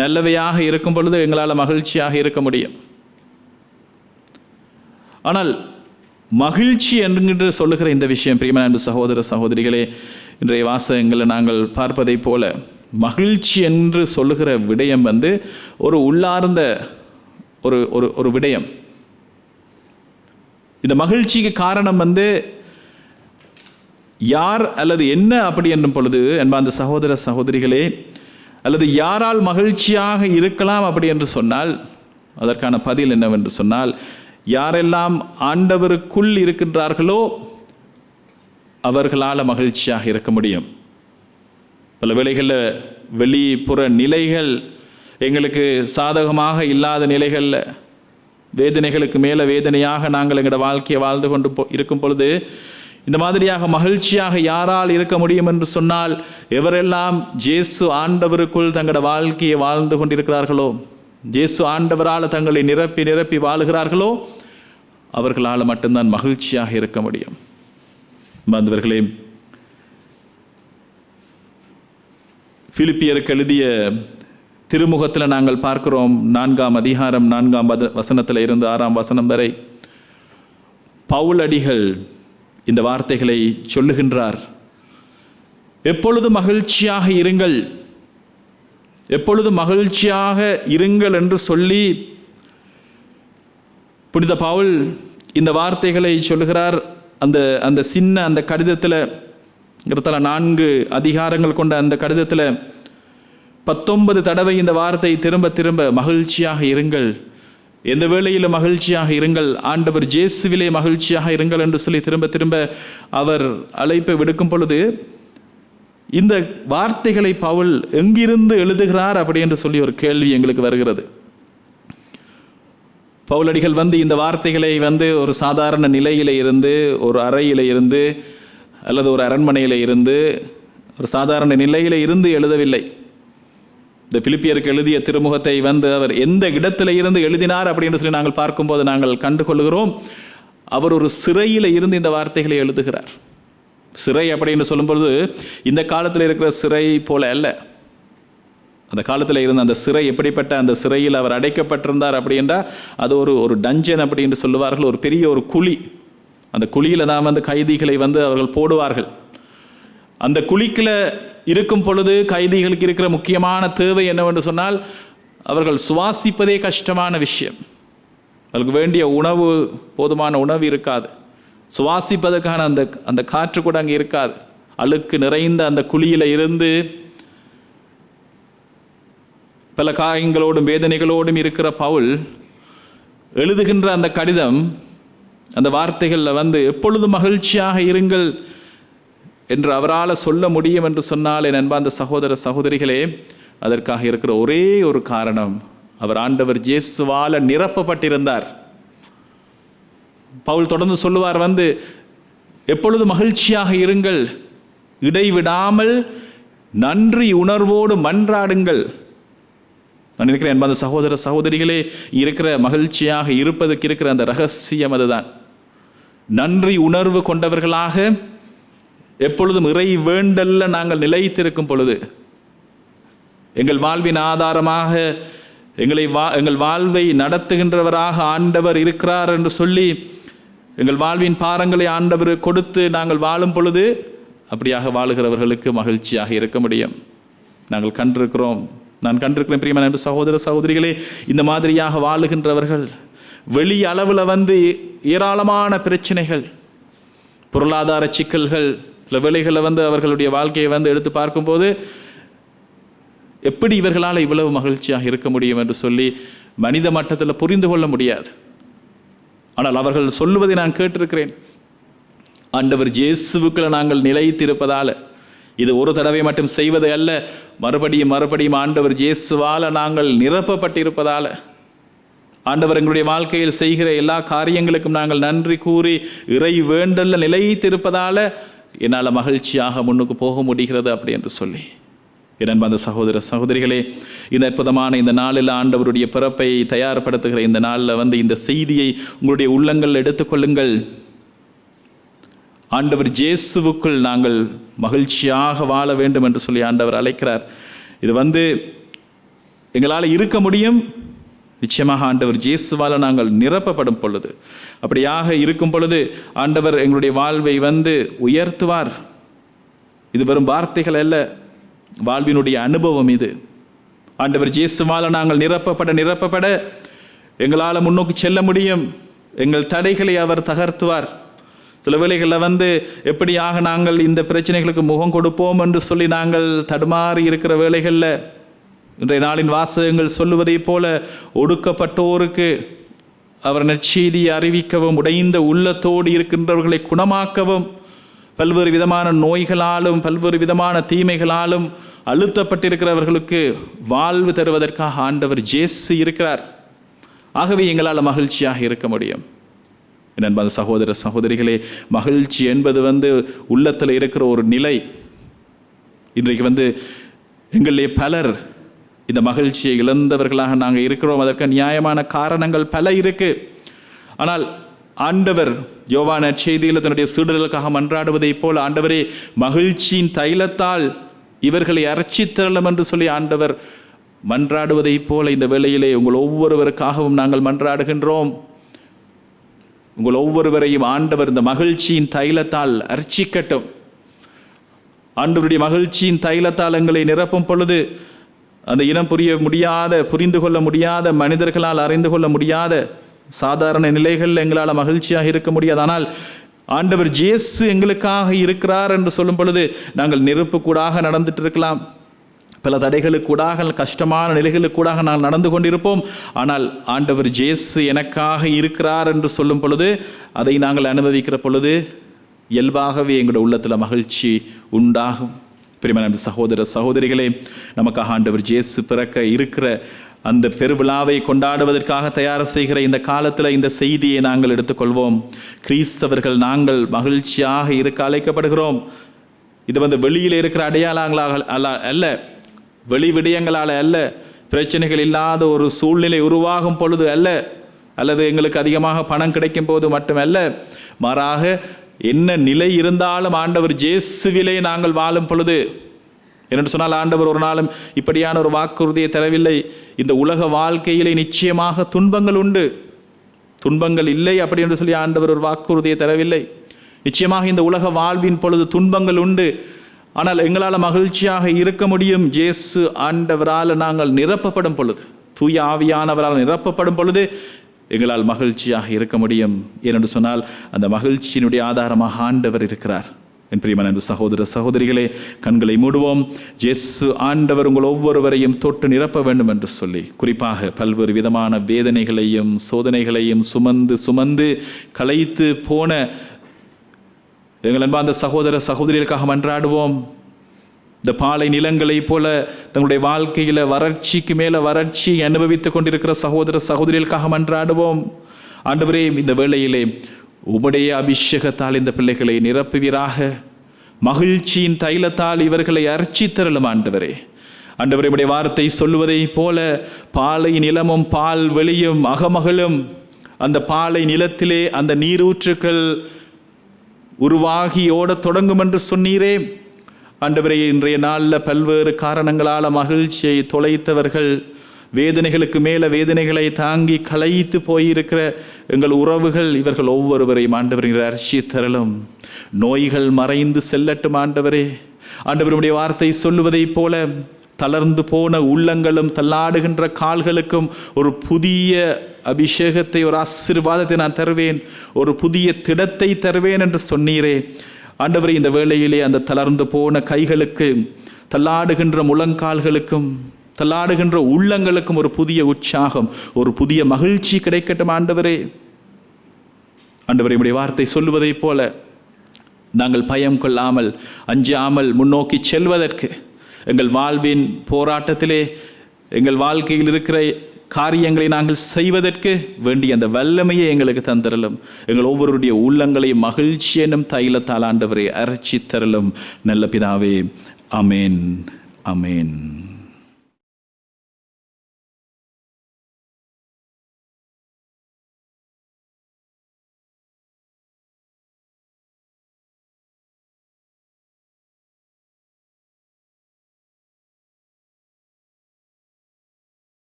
S1: நல்லவையாக இருக்கும் பொழுது எங்களால் மகிழ்ச்சியாக இருக்க முடியும். ஆனால் மகிழ்ச்சி என்று சொல்லுகிற இந்த விஷயம், பிரியமான சகோதர சகோதரிகளே, இன்றைய வாசகங்களை நாங்கள் பார்ப்பதை போல மகிழ்ச்சி என்று சொல்லுகிற விடயம் ஒரு உள்ளார்ந்த ஒரு விடயம். இந்த மகிழ்ச்சிக்கு காரணம் யார் அல்லது என்ன அப்படி என்னும் பொழுது, அந்த சகோதர சகோதரிகளே, அல்லது யாரால் மகிழ்ச்சியாக இருக்கலாம் அப்படி என்று சொன்னால், அதற்கான பதில் என்னவென்று சொன்னால், யாரெல்லாம் ஆண்டவருக்குள் இருக்கின்றார்களோ அவர்களால் மகிழ்ச்சியாக இருக்க முடியும். பல வேளைகளில் வெளிப்புற நிலைகள் எங்களுக்கு சாதகமாக இல்லாத நிலைகளில் வேதனைகளுக்கு மேலே வேதனையாக நாங்கள் எங்களோட வாழ்க்கையை வாழ்ந்து கொண்டு இருக்கும் பொழுது, இந்த மாதிரியாக மகிழ்ச்சியாக யாரால் இருக்க முடியும் என்று சொன்னால், எவரெல்லாம் இயேசு ஆண்டவருக்குள் தங்களோட வாழ்க்கையை வாழ்ந்து கொண்டிருக்கிறார்களோ, இயேசு ஆண்டவரால் தங்களை நிரப்பி நிரப்பி வாழுகிறார்களோ அவர்களால் மட்டும்தான் மகிழ்ச்சியாக இருக்க முடியும். மாணவர்களே, பிலிப்பியருக்கு எழுதிய திருமுகத்தில் நாங்கள் பார்க்கிறோம், 4ஆம் அதிகாரம் 4ஆம் வசனத்தில் இருந்து 6ஆம் வசனம் வரை பவுலடிகள் இந்த வார்த்தைகளை சொல்லுகின்றார். எப்பொழுது மகிழ்ச்சியாக இருங்கள், எப்பொழுது மகிழ்ச்சியாக இருங்கள் என்று சொல்லி புனித பவுல் இந்த வார்த்தைகளை சொல்லுகிறார். அந்த சின்ன அந்த கடிதத்தில் 4 அதிகாரங்கள் கொண்ட அந்த கடிதத்தில் 19 தடவை இந்த வார்த்தை திரும்ப திரும்ப மகிழ்ச்சியாக இருங்கள், எந்த வேளையிலும் மகிழ்ச்சியாக இருங்கள், ஆண்டவர் இயேசுவிலே மகிழ்ச்சியாக இருங்கள் என்று சொல்லி திரும்ப திரும்ப அவர் அழைப்பை விடுக்கும் பொழுது, இந்த வார்த்தைகளை பவுல் எங்கிருந்து எழுதுகிறார் அப்படி என்று சொல்லி ஒரு கேள்வி எங்களுக்கு வருகிறது. பவுலடிகள் இந்த வார்த்தைகளை ஒரு சாதாரண நிலையில இருந்து, ஒரு அறையில இருந்து அல்லது ஒரு அரண்மனையில் இருந்து, ஒரு சாதாரண நிலையில இருந்து எழுதவில்லை. இந்த பிலிப்பியருக்கு எழுதிய திருமுகத்தை அவர் எந்த இடத்துல இருந்து எழுதினார் அப்படின்னு சொல்லி நாங்கள் பார்க்கும்போது நாங்கள் கண்டுகொள்கிறோம், அவர் ஒரு சிறையில் இருந்து இந்த வார்த்தைகளை எழுதுகிறார். சிறை அப்படின்னு சொல்லும்பொழுது இந்த காலத்தில் இருக்கிற சிறை போல அல்ல. அந்த காலத்தில் இருந்த அந்த சிறை எப்படிப்பட்ட அந்த சிறையில் அவர் அடைக்கப்பட்டிருந்தார் அப்படின்றா, அது ஒரு டஞ்சன் அப்படின்னு சொல்லுவார்கள், ஒரு பெரிய ஒரு குழி. அந்த குழியில் தான் கைதிகளை அவர்கள் போடுவார்கள். அந்த குழிக்குள்ள இருக்கும் பொழுது கைதிகளுக்கு இருக்கிற முக்கியமான தேவை என்னவென்று சொன்னால், அவர்கள் சுவாசிப்பதே கஷ்டமான விஷயம். அவர்களுக்கு வேண்டிய உணவு, போதுமான உணவு இருக்காது, சுவாசிப்பதற்கான அந்த காற்று கூட அங்கே இருக்காது. அழுக்கு நிறைந்த அந்த குழியில் இருந்து பல காயங்களோடும் வேதனைகளோடும் இருக்கிற பவுல் எழுதுகின்ற அந்த கடிதம், அந்த வார்த்தைகளில் எப்பொழுது மகிழ்ச்சியாக இருங்கள் என்று அவரால் சொல்ல முடியும் என்று சொன்னால், என் அன்பார்ந்த சகோதர சகோதரிகளே, அதற்காக இருக்கிற ஒரே ஒரு காரணம், அவர் ஆண்டவர் இயேசுவால் நிரப்பப்பட்டிருந்தார். பவுல் தொடர்ந்து சொல்லுவார், எப்பொழுது மகிழ்ச்சியாக இருங்கள், இடைவிடாமல் நன்றி உணர்வோடு மன்றாடுங்கள். நான் நினைக்கிறேன் அன்பார்ந்த சகோதர சகோதரிகளே, இருக்கிற மகிழ்ச்சியாக இருப்பதற்கு இருக்கிற அந்த ரகசியம் அதுதான். நன்றி உணர்வு கொண்டவர்களாக எப்பொழுதும் இறை வேண்டல்ல நாங்கள் நிலைத்திருக்கும் பொழுது, எங்கள் வாழ்வின் ஆதாரமாக எங்கள் வாழ்வை நடத்துகின்றவராக ஆண்டவர் இருக்கிறார் என்று சொல்லி எங்கள் வாழ்வின் பாரங்களை ஆண்டவர் கொடுத்து நாங்கள் வாழும் பொழுது அப்படியாக வாழுகிறவர்களுக்கு மகிழ்ச்சியாக இருக்க முடியும். நாங்கள் கண்டிருக்கிறோம், நான் கண்டிருக்கிறேன் பிரியமான சகோதர சகோதரிகளே, இந்த மாதிரியாக வாழுகின்றவர்கள் வெளி அளவில் ஏராளமான பிரச்சனைகள், பொருளாதார சிக்கல்கள், சில வேளைகளில் அவர்களுடைய வாழ்க்கையை எடுத்து பார்க்கும்போது எப்படி இவர்களால் இவ்வளவு மகிழ்ச்சியாக இருக்க முடியும் என்று சொல்லி மனித மட்டத்தில் புரிந்து கொள்ள முடியாது. ஆனால் அவர்கள் சொல்லுவதை நான் கேட்டிருக்கிறேன். ஆண்டவர் இயேசுவுக்குள்ள நாங்கள் நிலைத்திருப்பதால், இது ஒரு தடவை மட்டும் செய்வது அல்ல, மறுபடியும் ஆண்டவர் இயேசுவால் நாங்கள் நிரப்பப்பட்டிருப்பதால், ஆண்டவர் எங்களுடைய வாழ்க்கையில் செய்கிற எல்லா காரியங்களுக்கும் நாங்கள் நன்றி கூறி இறை வேண்டல்ல நிலைத்திருப்பதால் என்னால் மகிழ்ச்சியாக முன்னுக்கு போக முடிகிறது அப்படி என்று சொல்லி, அந்த சகோதர சகோதரிகளே, இந்த அற்புதமான இந்த நாளில் ஆண்டவருடைய பிறப்பை தயார்படுத்துகிற இந்த நாளில் இந்த செய்தியை உங்களுடைய உள்ளங்கள் எடுத்துக்கொள்ளுங்கள். ஆண்டவர் இயேசுவுக்குள் நாங்கள் மகிழ்ச்சியாக வாழ வேண்டும் என்று சொல்லி ஆண்டவர் அழைக்கிறார். இது எங்களால் இருக்க முடியும். நிச்சயமாக ஆண்டவர் இயேசுவால் நாங்கள் நிரப்பப்படும் பொழுது, அப்படியாக இருக்கும் பொழுது ஆண்டவர் எங்களுடைய வாழ்வை உயர்த்துவார். இது வெறும் வார்த்தைகள் அல்ல, வாழ்வினுடைய அனுபவம் இது. ஆண்டவர் இயேசுவால் நாங்கள் நிரப்பப்பட எங்களால் முன்னோக்கி செல்ல முடியும். எங்கள் தடைகளை அவர் தகர்த்துவார். சில வேளைகளில் எப்படியாக நாங்கள் இந்த பிரச்சனைகளுக்கு முகம் கொடுப்போம் என்று சொல்லி நாங்கள் தடுமாறி இருக்கிற வேளைகளில் இன்றைய நாளின் வாசகங்கள் சொல்லுவதை போல ஒடுக்கப்பட்டோருக்கு அவர் நற்செய்தியை அறிவிக்கவும், உடைந்த உள்ளத்தோடு இருக்கின்றவர்களை குணமாக்கவும், பல்வேறு விதமான நோய்களாலும் பல்வேறு விதமான தீமைகளாலும் அழுத்தப்பட்டிருக்கிறவர்களுக்கு வாழ்வு தருவதற்காக ஆண்டவர் இயேசு இருக்கிறார். ஆகவே எங்களால் மகிழ்ச்சியாக இருக்க முடியும். அன்பான சகோதர சகோதரிகளே, மகிழ்ச்சி என்பது உள்ளத்தில் இருக்கிற ஒரு நிலை. இன்றைக்கு எங்களிலே பலர் இந்த மகிழ்ச்சியை இழந்தவர்களாக நாங்கள் இருக்கிறோம். அதற்கு நியாயமான காரணங்கள் பல இருக்கு. ஆனால் ஆண்டவர் யோவான் நற்செய்தியில் தன்னுடைய சீடர்களுக்காக மன்றாடுவதை போல், ஆண்டவரே மகிழ்ச்சியின் தைலத்தால் இவர்களை அர்ச்சித்தரலாம் என்று சொல்லி ஆண்டவர் மன்றாடுவதை போல இந்த வேளையிலே உங்கள் ஒவ்வொருவருக்காகவும் நாங்கள் மன்றாடுகின்றோம். உங்கள் ஒவ்வொருவரையும் ஆண்டவர் இந்த மகிழ்ச்சியின் தைலத்தால் அர்ச்சிக்கட்டும். ஆண்டவருடைய மகிழ்ச்சியின் தைலத்தால் எங்களை நிரப்பும் பொழுது அந்த இனம் புரிந்து கொள்ள முடியாத, மனிதர்களால் அறிந்து கொள்ள முடியாத சாதாரண நிலைகளில் எங்களால் மகிழ்ச்சியாக இருக்க முடியாது. ஆனால் ஆண்டவர் இயேசு எங்களுக்காக இருக்கிறார் என்று சொல்லும் பொழுது நாங்கள் நெருப்பு கூடாக நடந்துட்டு இருக்கலாம், பல தடைகளுக்கூடாக, கஷ்டமான நிலைகளுக்கூடாக நாங்கள் நடந்து கொண்டிருப்போம். ஆனால் ஆண்டவர் இயேசு எனக்காக இருக்கிறார் என்று சொல்லும் பொழுது, அதை நாங்கள் அனுபவிக்கிற பொழுது இயல்பாகவே எங்களுடைய உள்ளத்தில் மகிழ்ச்சி உண்டாகும். பிரியமான சகோதர சகோதரிகளே, நமக்காக ஆண்டவர் இயேசு பிறக்க இருக்கிற அந்த பெருவிழாவை கொண்டாடுவதற்காக தயார் செய்கிற இந்த காலத்தில் இந்த செய்தியை நாங்கள் எடுத்துக்கொள்வோம். கிறிஸ்தவர்கள் நாங்கள் மகிழ்ச்சியாக இருக்க அழைக்கப்படுகிறோம். இது வெளியில் இருக்கிற அடையாளங்களாக அல்ல, வெளி விடயங்களால் அல்ல, பிரச்சனைகள் இல்லாத ஒரு சூழ்நிலை உருவாகும் பொழுது அல்ல, அல்லது எங்களுக்கு அதிகமாக பணம் கிடைக்கும் போது மட்டுமல்ல, மாறாக என்ன நிலை இருந்தாலும் ஆண்டவர் இயேசுவிலே நாங்கள் வாழும் பொழுது. என்று சொன்னால் ஆண்டவர் ஒரு நாளும் இப்படியான ஒரு வாக்குறுதியை தரவில்லை. இந்த உலக வாழ்க்கையிலே நிச்சயமாக துன்பங்கள் உண்டு, துன்பங்கள் இல்லை அப்படி என்று சொல்லி ஆண்டவர் ஒரு வாக்குறுதியை தரவில்லை. நிச்சயமாக இந்த உலக வாழ்வின் பொழுது துன்பங்கள் உண்டு. ஆனால் எங்களால் மகிழ்ச்சியாக இருக்க முடியும். இயேசு ஆண்டவரால் நாங்கள் நிரப்பப்படும் பொழுது, தூய ஆவியானவரால் நிரப்பப்படும் பொழுது எங்களால் மகிழ்ச்சியாக இருக்க முடியும். ஏனென்று சொன்னால் அந்த மகிழ்ச்சியினுடைய ஆதாரமாக ஆண்டவர் இருக்கிறார். என் பிரியமான சகோதர சகோதரிகளே, கண்களை மூடுவோம். இயேசு ஆண்டவர் உங்கள் ஒவ்வொருவரையும் தொட்டு நிரப்ப வேண்டும் என்று சொல்லி, குறிப்பாக பல்வேறு விதமான வேதனைகளையும் சோதனைகளையும் சுமந்து களைத்து போன எங்கள் அன்பார்ந்த சகோதர சகோதரிகளுக்காக மன்றாடுவோம். இந்த பாலை நிலங்களை போல தங்களுடைய வாழ்க்கையில் வறட்சிக்கு மேலே வறட்சி அனுபவித்துக் கொண்டிருக்கிற சகோதர சகோதரிகளுக்காக மன்றாடுவோம். ஆண்டவரே, இந்த வேளையிலே உம்முடைய அபிஷேகத்தால் இந்த பிள்ளைகளை நிரப்புவீராக. மகிழ்ச்சியின் தைலத்தால் இவர்களை அர்ச்சித்தருளும் ஆண்டவரே. ஆண்டவரே, உம்முடைய வார்த்தை சொல்லுவதை போல பாலை நிலமும் பால் வெளியும் அகமகளும், அந்த பாலை நிலத்திலே அந்த நீரூற்றுக்கள் உருவாகி ஓடத் தொடங்கும் என்று சொன்னீரே. ஆண்டவரே, இன்றைய நாளில் பல்வேறு காரணங்களால் மகிழ்ச்சியை தொலைத்தவர்கள், வேதனைகளுக்கு மேலே வேதனைகளை தாங்கி களைத்து போயிருக்கிற எங்கள் உறவுகள் இவர்கள் ஒவ்வொருவரையும் ஆண்டவரே ரட்சித்தருளும். நோய்கள் மறைந்து செல்லட்டும் ஆண்டவரே. ஆண்டவருடைய வார்த்தை சொல்லுவதைப் போல தளர்ந்து போன உள்ளங்களும் தள்ளாடுகின்ற கால்களுக்கும் ஒரு புதிய அபிஷேகத்தை, ஒரு ஆசீர்வாதத்தை நான் தருவேன், ஒரு புதிய திடத்தை தருவேன் என்று சொன்னீரே ஆண்டவரே. இந்த வேளையிலே அந்த தளர்ந்து போன கைகளுக்கு, தள்ளாடுகின்ற முழங்கால்களுக்கும், தள்ளாடுகின்ற உள்ளங்களுக்கும் ஒரு புதிய உற்சாகம், ஒரு புதிய மகிழ்ச்சி கிடைக்கட்டும் ஆண்டவரே. ஆண்டவரே, உம்முடைய வார்த்தை சொல்லுவதைப் போல நாங்கள் பயம் கொள்ளாமல் அஞ்சாமல் முன்னோக்கி செல்வதற்கு, எங்கள் வாழ்வின் போராட்டத்திலே எங்கள் வாழ்க்கையில் இருக்கிற காரியங்களை நாங்கள் செய்வதற்கு வேண்டிய அந்த வல்லமையை எங்களுக்கு தந்திரலும். எங்கள் ஒவ்வொருடைய உள்ளங்களையும் மகிழ்ச்சி என்னும் தைலத்தால் ஆண்டவரை அரைச்சி தரலும். நல்ல பிதாவே, ஆமேன், ஆமேன்.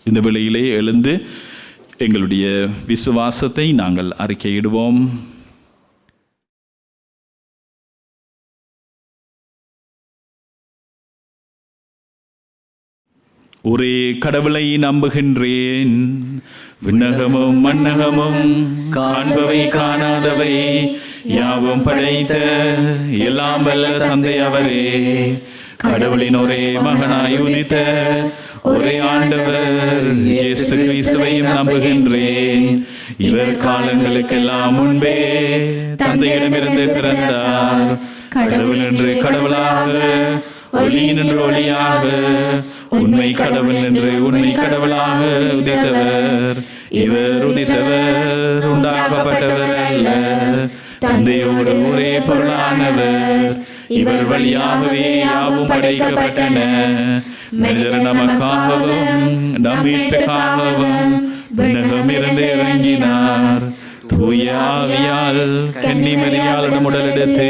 S1: இந்த வேளையிலே எழுந்து எங்களுடைய விசுவாசத்தை நாங்கள் அறிக்கையிடுவோம். ஒரே கடவுளை நம்புகின்றேன், விண்ணகமும் மண்ணகமும் காண்பவை காணாதவை யாவும் படைத்த எல்லாம் வல்ல தந்தை அவரே, கடவுளின் ஒரே மகனாய் உதித்த ஒரே ஆண்டவர் இயேசு கிறிஸ்துவையும் நம்புகின்றேன். இவர் காலங்களுக்கெல்லாம் முன்பே தந்தையிடமிருந்து பிறந்தார். கடவுள் என்று கடவுளாக, ஒளி என்று ஒளியாக, உண்மை கடவுள் என்று உண்மை கடவுளாக உதித்தவர். இவர் உதித்தவர் உண்டாக்கப்பட்டவர் அல்ல, தந்தையோடு ஒரே பொருளானவர். இவர் வழியாகவே யாவும் படைக்கப்பட்டன. மனிதர் நமக்காகவும் நம் மீட்புக்காகவும் விண்ணகமிருந்து இறங்கினார். தூய ஆவியால் கன்னி மரியாளிடம் உடலெடுத்து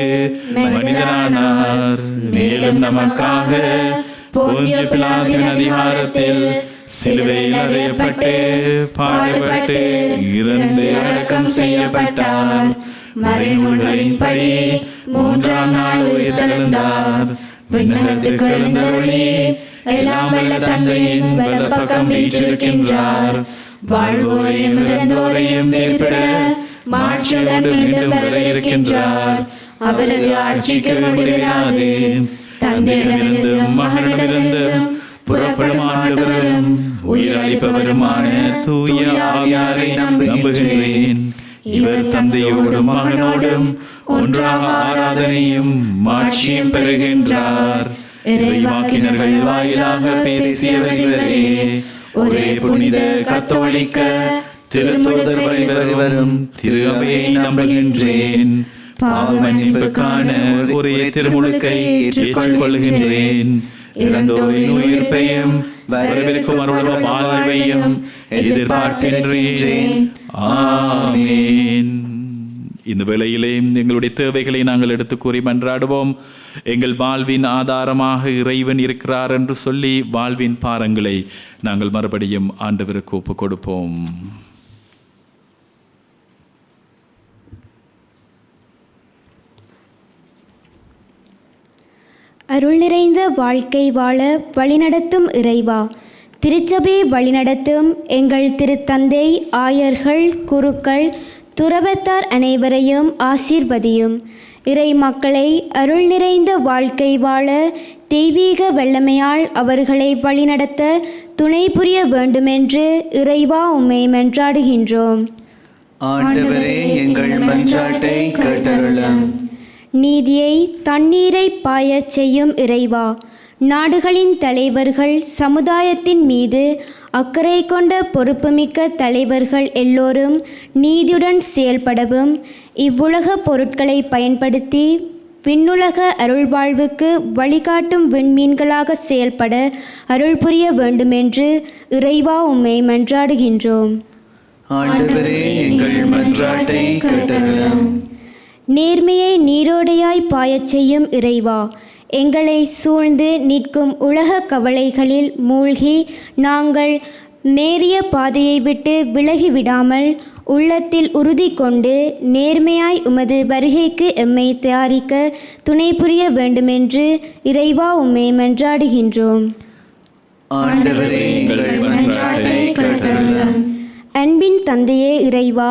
S1: மனிதனானார். மேலும் நமக்காக போந்திய பிலாத்தின் அதிகாரத்தில் சிலுவையில் அறையப்பட்டு பாடுபட்டு இறந்து அடக்கம் செய்யப்பட்டார். மறைநூல்களின்படி மூன்றாம் நாள் உயிர்த்தெழுந்தார். விண்ணகத்திற்கு எழுந்தருளி எல்லாம் வல்ல தந்தையின் வலப்பக்கம் வீற்றிருக்கின்றார். வாழ்வோரையும் இறந்தோரையும் தீர்ப்பிட மாட்சியுடன் மீண்டும் வர இருக்கின்றார். அவரது ஆட்சிக்கு முடிவிராது. தந்தையிடமிருந்தும் மகனிடமிருந்தும் புறப்படும் ஆண்டவரும் உயிர் அளிப்பவருமான தூய ஆவியாரை நம்புகின்றேன். இவர் தந்தையோடும் மகனோடும் ஒன்றாக ஆராதனையும் மாட்சியும் பெறுகின்றார். இறைவாக்கினர்கள் வாயிலாக பேசியவர் இவரே. ஒரே புனித கத்தோலிக்க திருத்தூதர் வரும் திரு அவையை நம்புகின்றேன். பாவ மன்னிப்புக்கான ஒரே திருமுழுக்கை ஏற்றுக்கொள்கின்றேன். இறந்தோரின் உயிர்ப்பையும் வரவிருக்கும் அருள வாழ்வையும் எதிர்பார்க்கின்றேன். ஆமென். இந்த வேளையிலே எங்களுடைய தேவைகளை நாங்கள் எடுத்து கூறி மன்றாடுவோம். எங்கள் வாழ்வின் ஆதாரமாக இறைவன் இருக்கிறார் என்று சொல்லி வாழ்வின் பாரங்களை நாங்கள் மறுபடியும் ஆண்டவருக்கு ஒப்புக் கொடுப்போம்.
S6: அருள் நிறைந்த வாழ்க்கை வாழ வழிநடத்தும் இறைவா, திருச்சபை வழிநடத்தும் எங்கள் திருத்தந்தை, ஆயர்கள், குருக்கள், துறவத்தார் அனைவரையும் ஆசீர்வதியும். இறை மக்களை அருள் நிறைந்த வாழ்க்கை வாழ தெய்வீக வல்லமையால் அவர்களை வழிநடத்த துணை புரிய வேண்டுமென்று இறைவா உம்மை மன்றாடுகின்றோம்.
S3: ஆண்டவரே, எங்கள் மன்றாட்டை கேட்டருளும்.
S6: நீதியை தண்ணீரை பாயச் செய்யும் இறைவா, நாடுகளின் தலைவர்கள் சமுதாயத்தின் மீது அக்கறை கொண்ட பொறுப்புமிக்க தலைவர்கள் எல்லோரும் நீதியுடன் செயல்படவும், இவ்வுலக பொருட்களை பயன்படுத்தி விண்ணுலக அருள்வாழ்வுக்கு வழிகாட்டும் விண்மீன்களாக செயல்பட அருள் புரிய வேண்டுமென்று இறைவா உம்மை மன்றாடுகின்றோம்.
S3: ஆண்டவரே, எங்கள் மன்றாட்டை கேட்டருளும்.
S6: நேர்மையை நீரோடையாய் பாயச் செய்யும் இறைவா, எங்களை சூழ்ந்து நிற்கும் உலக கவலைகளில் மூழ்கி நாங்கள் நேரிய பாதையை விட்டு விலகிவிடாமல் உள்ளத்தில் உறுதி கொண்டு நேர்மையாய் உமது வருகைக்கு எம்மை தயாரிக்க துணை புரிய வேண்டுமென்று இறைவா உம்மை மன்றாடுகின்றோம்.
S3: ஆண்டவரே எங்கள் மன்றாட்டை கேட்டருளும்.
S6: அன்பின் தந்தையே இறைவா,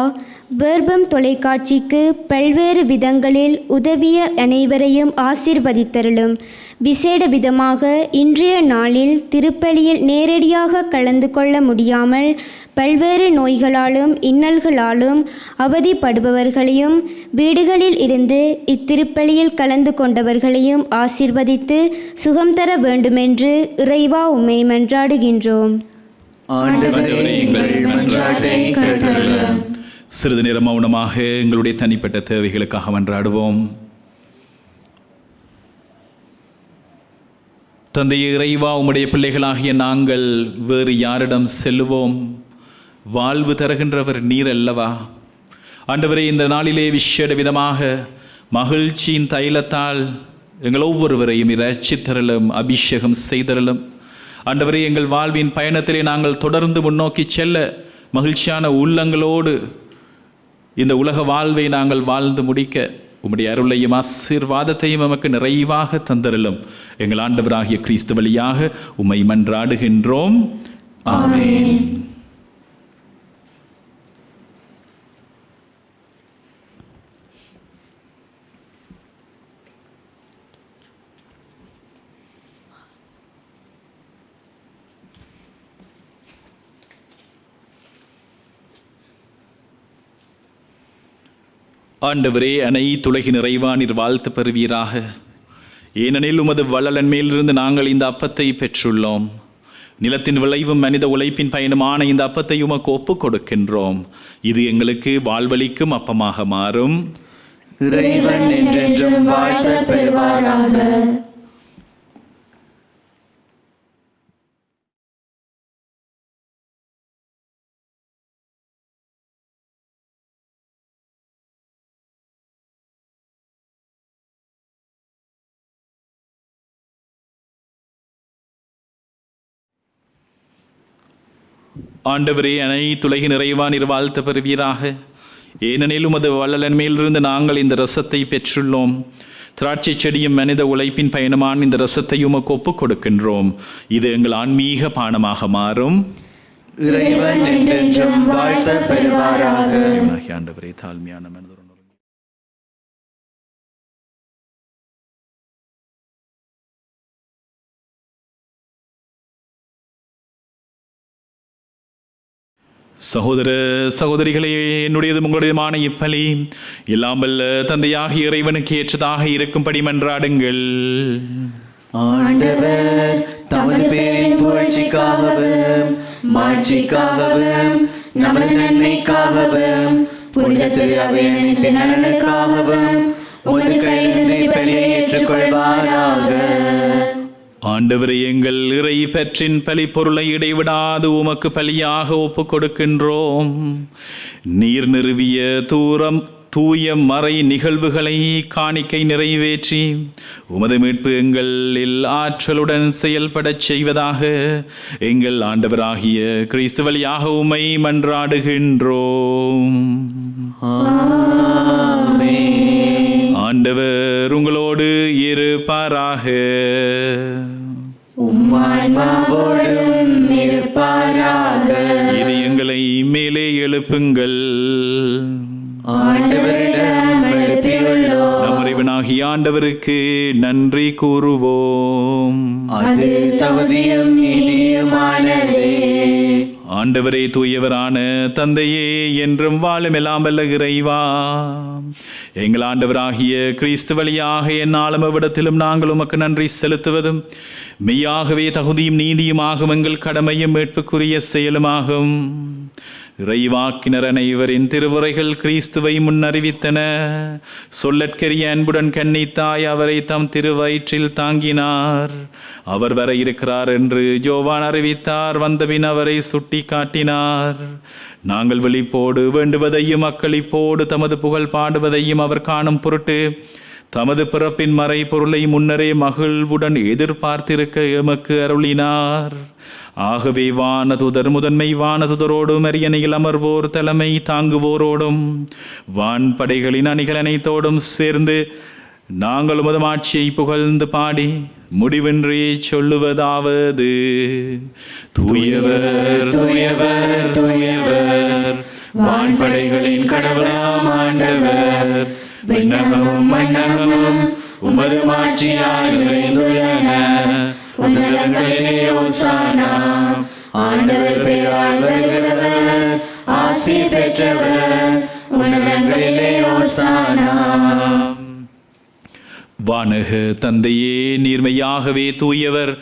S6: வேர்பம் தொலைக்காட்சிக்கு பல்வேறு விதங்களில் உதவிய அனைவரையும் ஆசீர்வதித்தருளும். விசேட விதமாக இன்றைய நாளில் திருப்பலியில் நேரடியாக கலந்து கொள்ள முடியாமல் பல்வேறு நோய்களாலும் இன்னல்களாலும் அவதிப்படுபவர்களையும் வீடுகளில் இருந்து இத்திருப்பலியில் கலந்து கொண்டவர்களையும் ஆசீர்வதித்து சுகம் தர வேண்டுமென்று இறைவா உம்மை மன்றாடுகின்றோம்.
S3: ஆண்டவரே எங்கள் மன்றாட்டை கேட்டருளும்.
S1: சிறிது நேரம் மௌனமாக எங்களுடைய தனிப்பட்ட தேவைகளுக்காக மன்றாடுவோம். தந்தையே இறைவா, உம்முடைய பிள்ளைகளாகிய நாங்கள் வேறு யாரிடம் செல்லுவோம்? வாழ்வு தருகின்றவர் நீர் அல்லவா? ஆண்டவரே, இந்த நாளிலே விசேட விதமாக மகிழ்ச்சியின் தைலத்தால் எங்கள் ஒவ்வொருவரையும் இரட்சித்தருளும், அபிஷேகம் செய்தருளும். ஆண்டவரே, எங்கள் வாழ்வின் பயணத்திலே நாங்கள் தொடர்ந்து முன்னோக்கி செல்ல மகிழ்ச்சியான உள்ளங்களோடு இந்த உலக வாழ்வை நாங்கள் வாழ்ந்து முடிக்க உம்முடைய அருளையும் ஆசீர்வாதத்தையும் நமக்கு நிறைவாக தந்தருளும். எங்கள் ஆண்டவராகிய கிறிஸ்து வழியாக உம்மை மன்றாடுகின்றோம். ஆமென். ஆண்டவரே, அனைத்துலகின் இறைவா, நீர் வாழ்த்து பெறுவீராக. ஏனெனில் உமது வள்ளலன் மேலிருந்து நாங்கள் இந்த அப்பத்தை பெற்றுள்ளோம். நிலத்தின் விளைவும் மனித உழைப்பின் பயனுமான இந்த அப்பத்தை உமக்கு ஒப்புக் கொடுக்கின்றோம். இது எங்களுக்கு வாழ்வளிக்கும் அப்பமாக மாறும்.
S3: இறைவன் என்றென்றும் வாழ்த்து பெறுவாராக.
S1: ஆண்டவரே, அனைத்துலகின் இறைவா, நீர் வாழ்த்து பெறுவீராக. ஏனெனில் உமது வள்ளலன் மேலிருந்து நாங்கள் இந்த ரசத்தை பெற்றுள்ளோம். திராட்சை செடியும் மனித உழைப்பின் பயணமான இந்த ரசத்தை உமக்கு ஒப்புக் கொடுக்கின்றோம். இது எங்கள் ஆன்மீக பானமாக மாறும்.
S3: இறைவன் என்றென்றும் வாழ்த்து பெறுவாராக.
S1: ஆண்டவரே, தாழ்மையான மனதுடன் சகோதர சகோதரிகளே, என்னுடையதும் உங்களுடையமான இப்பலி எல்லாம் வல்ல தந்தையாகிய இறைவனுக்கு ஏற்றதாக இருக்கும்படி மன்றாடுங்கள்.
S3: ஆண்டவர் தமது பேரின் புகழ்ச்சிக்காகவும் மாட்சிக்காகவும் நமது நன்மைக்காகவும் புனித திரு அவை அனைத்து நலனுக்காகவும் உமது கையிலிருந்து பலியை ஏற்றுக்கொள்வாராக.
S1: ஆண்டவரே, எங்கள் இறை பெற்றின் பலி பொருளை இடைவிடாது உமக்கு பலியாக ஒப்புக் கொடுக்கின்றோம். நீர் நிறுவிய தூய மறை நிகழ்வுகளை காணிக்கை நிறைவேற்றி உமது மீட்பு எங்களில் ஆற்றலுடன் செயல்படச் செய்வதாக எங்கள் ஆண்டவராகிய கிறிஸ்து வழியாக உம்மை மன்றாடுகின்றோம். ஆண்டவர் உங்களோடு இருப்பாராக.
S3: உம்மான்மாவோடும் இருப்பாராக.
S1: இது எங்களை மேலே எழுப்புங்கள்.
S3: ஆண்டவரிடம் எழுப்பியுள்ளோம்.
S1: நம் இறைவனாகிய ஆண்டவருக்கு நன்றி கூறுவோம்.
S3: அது தகுதியும் நீதியுமானதே.
S1: ஆண்டவரே, தூயவரான தந்தையே, என்றும் வாழும் எல்லாம் வல்ல இறைவா, எங்கள் ஆண்டவராகிய கிறிஸ்து வழியாக எந்நாளும் எவ்விடத்திலும் நாங்கள் உமக்கு நன்றி செலுத்துவதும் மெய்யாகவே தகுதியும் நீதியுமாகும் எங்கள் கடமையும் மீட்புக்குரிய செயலுமாகும். இறைவாக்கினர் அனைவரின் திருவுரைகள் கிறிஸ்துவை முன்னறிவித்தன. சொல்லற்கரிய அன்புடன் கன்னித்தாய் அவரை தம் திருவயிற்றில் தாங்கினார். அவர் வர இருக்கிறார் என்று யோவான் அறிவித்தார். வந்தபின் அவரை சுட்டி காட்டினார். நாங்கள் விழிப்போடு வேண்டுவதையும் அக்களிப்போடு தமது புகழ் பாடுவதையும் அவர் காணும் பொருட்டு தமது பிறப்பின் மறைபொருளை முன்னரே மகிழ்வுடன் எதிர்பார்த்திருக்க எமக்கு அருளினார். ஆகவே வானதுதர் முதன்மை வானதுதரோடும் அரியணையில் அமர்வோர் தலைமை தாங்குவோரோடும் வான்படைகளின் அணிகள் அனைத்தோடும் சேர்ந்து நாங்கள் உமது ஆட்சியை புகழ்ந்து பாடி முடிவின்றி சொல்லுவதாவது: தூயவர் தூயவர் தூயவர், வான்படைகளின் கடவுளாம் ஆண்டவர். விண்ணகமும் மண்ணகமும் உமது ஆட்சியால் நிறைந்துள்ளன. உன்னதங்களிலே ஓசானா. ஆண்டவர் பெயரால் வருகிறவர் ஆசி பெற்றவர். உன்னதங்களிலே ஓசானா. வானக தந்தையே, நீர்மையாகவே தூயவர்,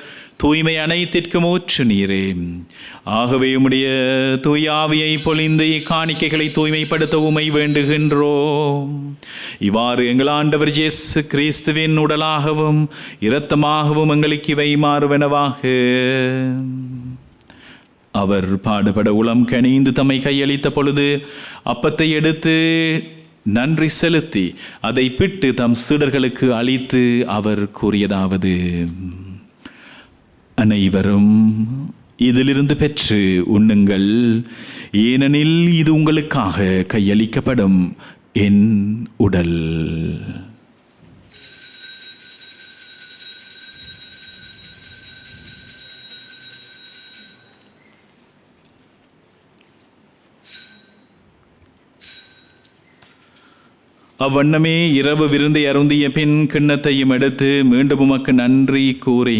S1: தூய்மை அனைத்திற்கும் ஊற்று நீரே. ஆகவே உம்முடைய தூய ஆவியை பொழிந்து இக்காணிக்கைகளை தூய்மைப்படுத்த உமை வேண்டுகின்றோம். இவ்வாறு எங்கள் ஆண்டவர் இயேசு கிறிஸ்துவின் உடலாகவும் இரத்தமாகவும் எங்களுக்கு இவை மாறுவனவாக. அவர் பாடுபட உளம் கனிந்து தம்மை கையளித்த பொழுது அப்பத்தை எடுத்து நன்றி செலுத்தி அதை பிட்டு தம் சீடர்களுக்கு அளித்து அவர் கூறியதாவது: அனைவரும் இதிலிருந்து பெற்று உண்ணுங்கள், ஏனெனில் இது உங்களுக்காக கையளிக்கப்படும் என் உடல். அவ்வண்ணமே இரவு விருந்தை அருந்திய பின் கிண்ணத்தையும் எடுத்து மீண்டும் உமக்கு நன்றி கூறி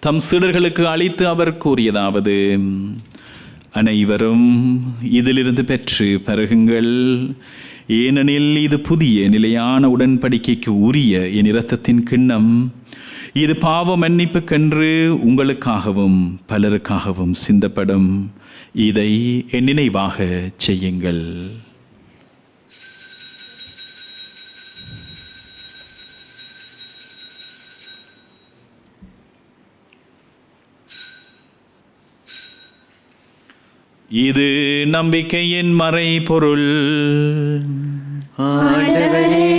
S1: தம் சீடர்களுக்கு அளித்து அவர் கூறியதாவது: அனைவரும் இதிலிருந்து பெற்று பருகுங்கள், ஏனெனில் இது புதிய நிலையான உடன்படிக்கைக்கு உரிய என் இரத்தத்தின் கிண்ணம். இது பாவ மன்னிப்புக்கென்று உங்களுக்காகவும் பலருக்காகவும் சிந்தப்படும். இதை என் நினைவாக செய்யுங்கள். இது நம்பிக்கையின் மறைபொருள்.
S3: ஆண்டவரே,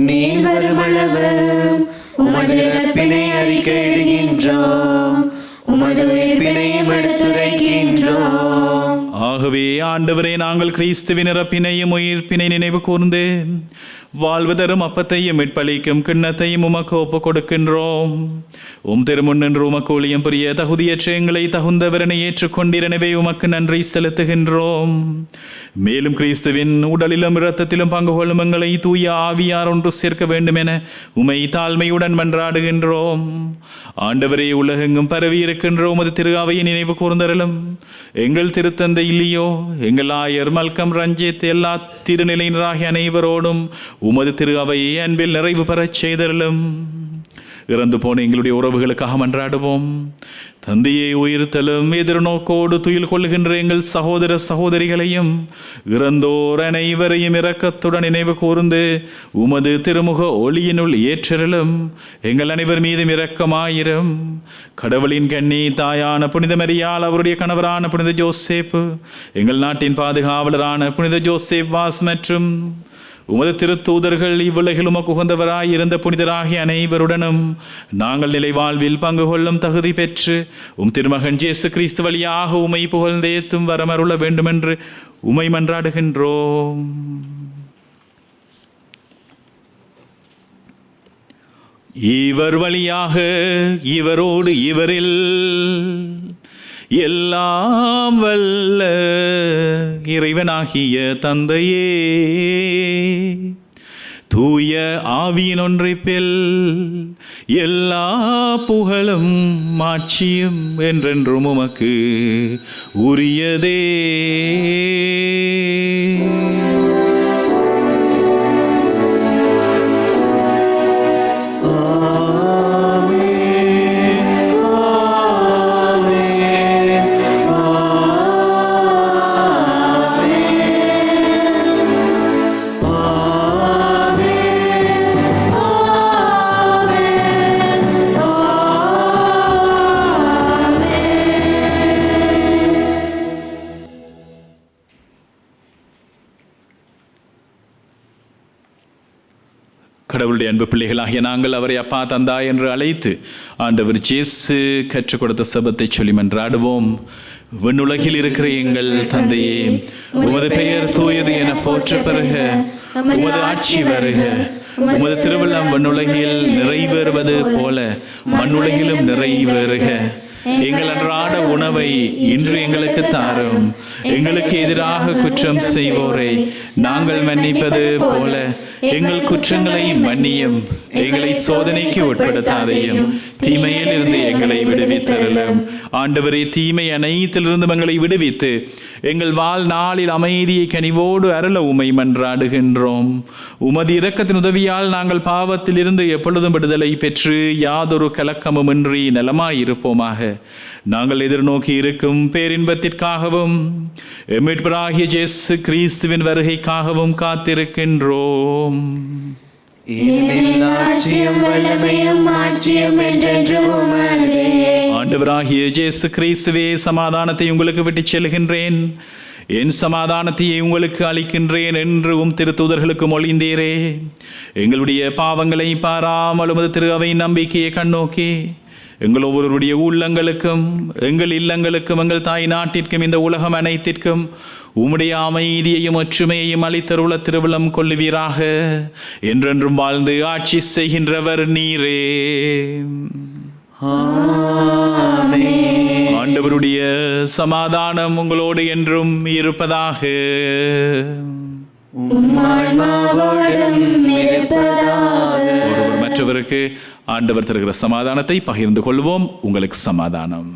S3: நீர் வருமளவு உமது இறப்பினை அறிக்கையிடுகின்றோம், உமது உயிர்ப்பினையும் எடுத்துரைக்கின்றோம்.
S1: ஆகவே ஆண்டவரே, நாங்கள் கிறிஸ்துவின் இறப்பினையும் உயிர்ப்பினை நினைவு கூர்ந்து வாழ்வதரும் அப்பத்தையும் மீட்பளிக்கும் கிண்ணத்தையும் உமக்கு ஒப்புக் கொடுக்கின்றோம். திருமுன் நின்று உமக்கு ஊழியம் புரிய தகுதியற்ற எங்களை தகுந்தவரனை ஏற்றுக்கொண்டீர். எனவே உமக்கு நன்றி செலுத்துகின்றோம். மேலும் கிறிஸ்துவின் உடலிலும் இரத்தத்திலும் பங்கு கொள்ளும் எங்களை தூய ஆவியார் ஒன்று சேர்க்க வேண்டும் என உமை தாழ்மையுடன் மன்றாடுகின்றோம். ஆண்டவரே, உலகெங்கும் பரவி இருக்கின்ற உமது திரு அவையை நினைவு கூர்ந்தருளும். எங்கள் திருத்தந்தை இல்லையோ, எங்கள் ஆயர் மல்கம் ரஞ்சித், எல்லா திருநிலையினராகிய அனைவரோடும் உமது திரு அவையை அன்பில் நிறைவு பெறச் செய்தருளும். இறந்து போன எங்களுடைய உறவுகளுக்காக மன்றாடுவோம். தந்தையை உயிர்த்தலும் எதிர்நோக்கோடு துயில் கொள்ளுகின்ற எங்கள் சகோதர சகோதரிகளையும் இறந்தோர் அனைவரையும் இரக்கத்துடன் நினைவு கூர்ந்து உமது திருமுக ஒளியினுள் ஏற்றலும். எங்கள் அனைவர் மீதும் இரக்கமாயிரும். கடவுளின் கன்னி தாயான புனித மரியாள், அவருடைய கணவரான புனித ஜோசேப்பு, எங்கள் நாட்டின் பாதுகாவலரான புனித ஜோசேப் வாஸ் மற்றும் உமது திருத்தூதர்கள், இவ்வுலகில் உமக்கு உகந்தவராய் இருந்த புனிதராகிய அனைவருடனும் நாங்கள் நிலை வாழ்வில் பங்கு கொள்ளும் தகுதி பெற்று திருமகன் இயேசு கிறிஸ்து வழியாக உமை புகழ்ந்தேத்தும் வரமருள வேண்டுமென்று உமை மன்றாடுகின்றோம். இவர் வழியாக, இவரோடு, இவரில் எல்லாம் வல்ல இறைவனாகிய தந்தையே, தூய ஆவியின் ஒன்றைப்பில் எல்லா புகழும் மாட்சியும் என்றென்றும் உமக்கு உரியதே. கடவுளுடைய அன்பு பிள்ளைகளாகிய நாங்கள் அவரை அப்பா தந்தா என்று அழைத்து ஆண்டவர் இயேசு கற்றுக் கொடுத்த சபத்தை சொல்லி மன்றாடுவோம். விண்ணுலகில் இருக்கிற எங்கள் தந்தையே, உமது பெயர் தூயது என போற்ற பெறுக. உமது ஆட்சி வருக. உமது திருவிழம் விண்ணுலகில் நிறைவேறுவது போல மண்ணுலகிலும் நிறைவேறுக. எங்கள் அன்றாட உணவை இன்று எங்களுக்கு தாரும். எங்களுக்கு எதிராக குற்றம் செய்வோரை நாங்கள் மன்னிப்பது போல எங்கள் குற்றங்களை மன்னியும். எங்களை சோதனைக்கு உட்படுத்தாதையும், தீமையில் இருந்து எங்களை விடுவித்தருளும். ஆண்டவரே, தீமை அனைத்திலிருந்து எங்களை விடுவித்து எங்கள் வாழ்நாளில் அமைதியை கனிவோடு அருள உம்மை மன்றாடுகின்றோம். உமது இரக்கத்தின் உதவியால் நாங்கள் பாவத்தில் இருந்து எப்பொழுதும் விடுதலை பெற்று யாதொரு கலக்கமும் இன்றி நலமாயிருப்போமாக. நாங்கள் எதிர்நோக்கி இருக்கும் பேரின்பத்திற்காகவும் மீட்பராகிய இயேசு கிறிஸ்துவின் வருகைக்காகவும் காத்திருக்கின்றோம். ஆண்டவராகிய இயேசு கிறிஸ்துவே, சமாதானத்தை உங்களுக்கு விட்டுச் செல்கின்றேன், என் சமாதானத்தையே உங்களுக்கு அளிக்கின்றேன் என்று திருத்தூதர்களுக்கு மொழிந்தீரே. எங்களுடைய பாவங்களை பாராமல் உமது திரு அவை நம்பிக்கையை கண்ணோக்கி எங்கள் ஒவ்வொருவருடைய உள்ளங்களுக்கும் எங்கள் இல்லங்களுக்கும் எங்கள் தாய் நாட்டிற்கும் இந்த உலகம் அனைத்திற்கும் உம்முடைய அமைதியையும் ஒற்றுமையையும் அளித்தருள திருவிழம் கொள்ளுவீராக. என்றென்றும் வாழ்ந்து ஆட்சி செய்கின்றவர் நீரே. ஆண்டவருடைய சமாதானம் உங்களோடு என்றும் இருப்பதாக. ஒருவர் மற்றவருக்கு ஆண்டவர் தருகிற சமாதானத்தை பகிர்ந்து கொள்வோம். உங்களுக்கு சமாதானம்.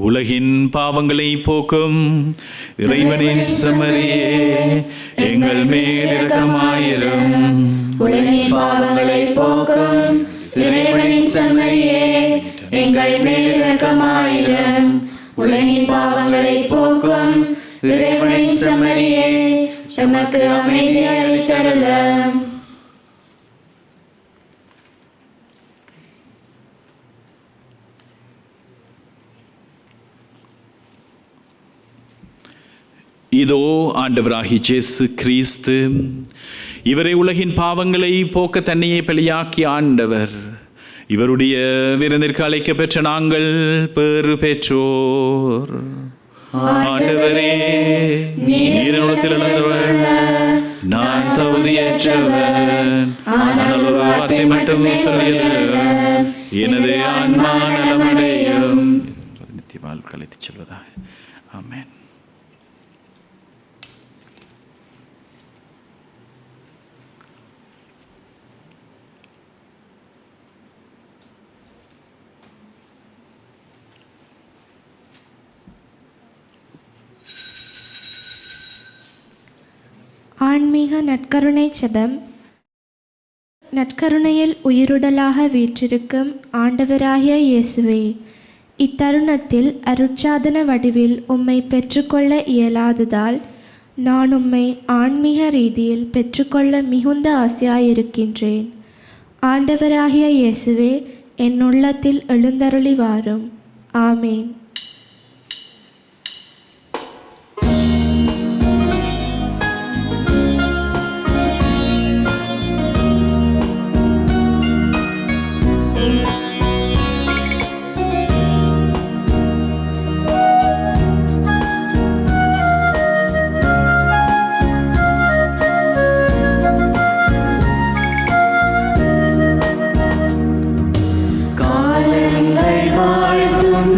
S1: உலகின் பாவங்களை போக்கும் இறைவனின் செம்மறியே, எங்கள் மேல் இரக்கமாயிரும்.
S2: உலகின் பாவங்களை போக்கும் இறைவனின் செம்மறியே, எங்கள் மேல் இரக்கமாயிரும். உலகின் பாவங்களை போக்கும் இறைவனின் செம்மறியே, எமக்கு அமைதி அளித்தருளும்.
S1: இதோ ஆண்டவராகிய இயேசு கிறிஸ்து, இவரை உலகின் பாவங்களை போக்க தன்னையே பலியாக்கி ஆண்டவர். இவருடைய விருந்திற்கு அழைக்க பெற்ற நாங்கள் பேறு பெற்றோர். ஆண்டவரே, நீரினுலத்தில் இழந்தவர் நான் தகுதியற்றவன், ஆனால் ஒரு வார்த்தை மட்டும் சொல்லியது எனது ஆன்மா நலமடையும். நித்திய வாழ்க்கை அழைத்துச் செல்வதாக. ஆமென்.
S4: ஆன்மீக நற்கருணை ஜெபம். நற்கருணையில் உயிருடலாக வீற்றிருக்கும் ஆண்டவராகிய இயேசுவே, இத்தருணத்தில் அருட்சாதன வடிவில் உம்மை பெற்றுக்கொள்ள இயலாததால் நான் உம்மை ஆன்மீக ரீதியில் பெற்றுக்கொள்ள மிகுந்த ஆசையாயிருக்கின்றேன். ஆண்டவராகிய இயேசுவே, என் உள்ளத்தில் எழுந்தருளி வாரும். ஆமேன்.
S3: காலங்கள் வாழ்வும்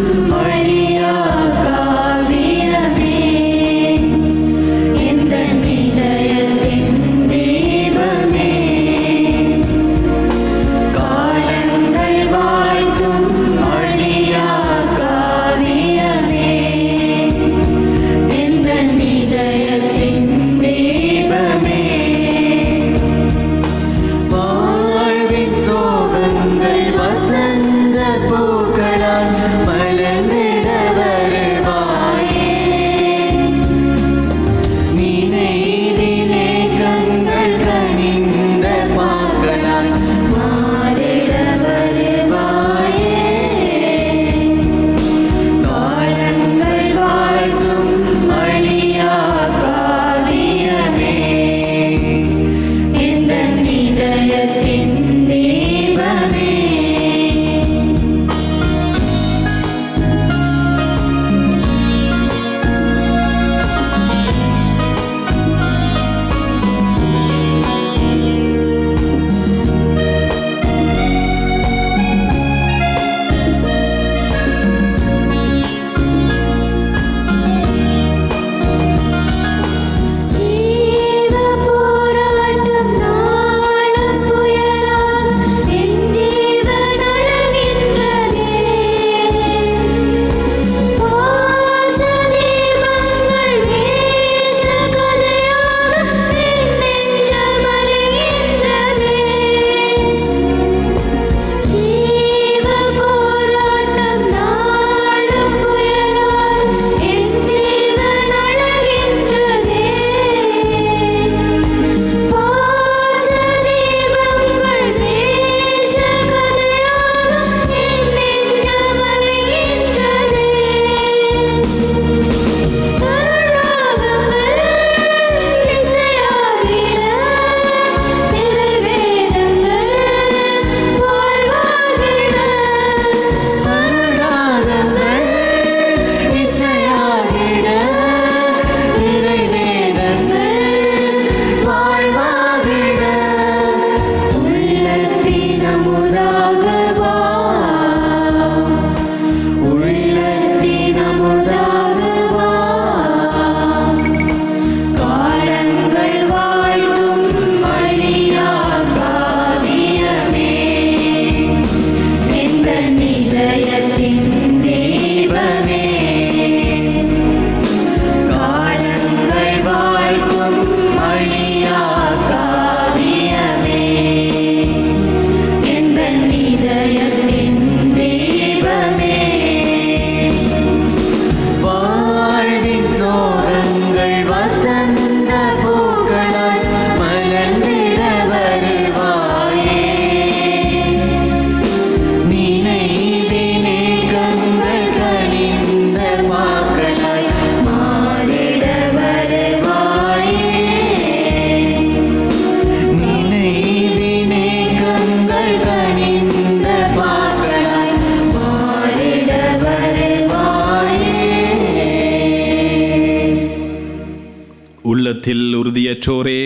S1: உள்ளத்தில் உறுதியற்றோரே,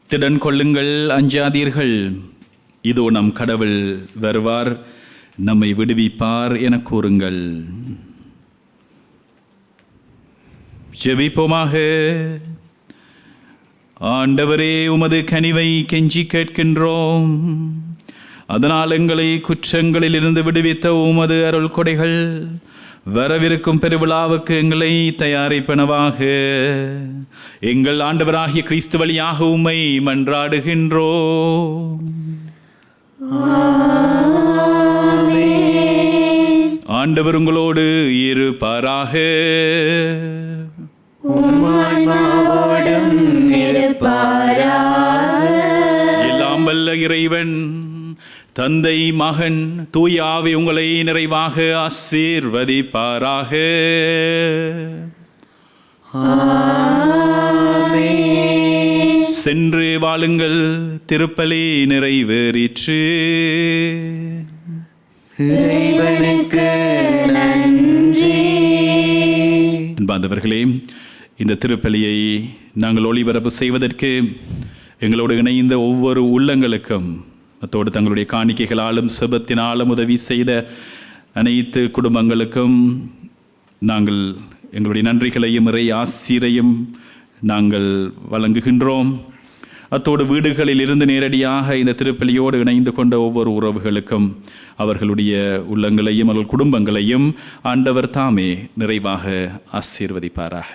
S1: திடன் கொள்ளுங்கள், அஞ்சாதீர்கள். இதோ நம் கடவுள் வருவார், நம்மை விடுவிப்பார் என கூறுங்கள். ஜெபிப்போமாக. ஆண்டவரே, உமது கனிவை கெஞ்சி கேட்கின்றோம். அதனால் எங்களை குற்றங்களிலிருந்து விடுவித்த உமது அருள் கொடைகள் வரவிருக்கும் பெருவிழாவுக்கு எங்களை தயாரிப்பனவாக. எங்கள் ஆண்டவராகிய கிறிஸ்து வழியாக உம்மை மன்றாடுகின்றோம். ஆண்டவர் உங்களோடு இருப்பாராக. எல்லாம் வல்ல இறைவன் தந்தை, மகன், தூய ஆவி உங்களை நிறைவாக ஆசீர்வதிப்பாராக. சென்று வாழுங்கள், திருப்பலி நிறைவேறிற்று.
S3: இறைவனுக்கு நன்றி.
S1: அன்பார்ந்தவர்களே, இந்த திருப்பலியை நாங்கள் ஒளிபரப்பு செய்வதற்கு எங்களோடு இணைந்த ஒவ்வொரு உள்ளங்களுக்கும், அத்தோடு தங்களுடைய காணிக்கைகளாலும் செபத்தினாலும் உதவி செய்த அனைத்து குடும்பங்களுக்கும் நாங்கள் எங்களுடைய நன்றிகளையும் இறை ஆசிரையும் நாங்கள் வழங்குகின்றோம். அத்தோடு வீடுகளில் இருந்து நேரடியாக இந்த திருப்பலியோடு இணைந்து கொண்ட ஒவ்வொரு உறவுகளுக்கும் அவர்களுடைய உள்ளங்களையும் அவர்கள் குடும்பங்களையும் ஆண்டவர் தாமே நிறைவாக ஆசீர்வதிப்பாராக.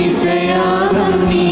S3: இசையாகும் நீ.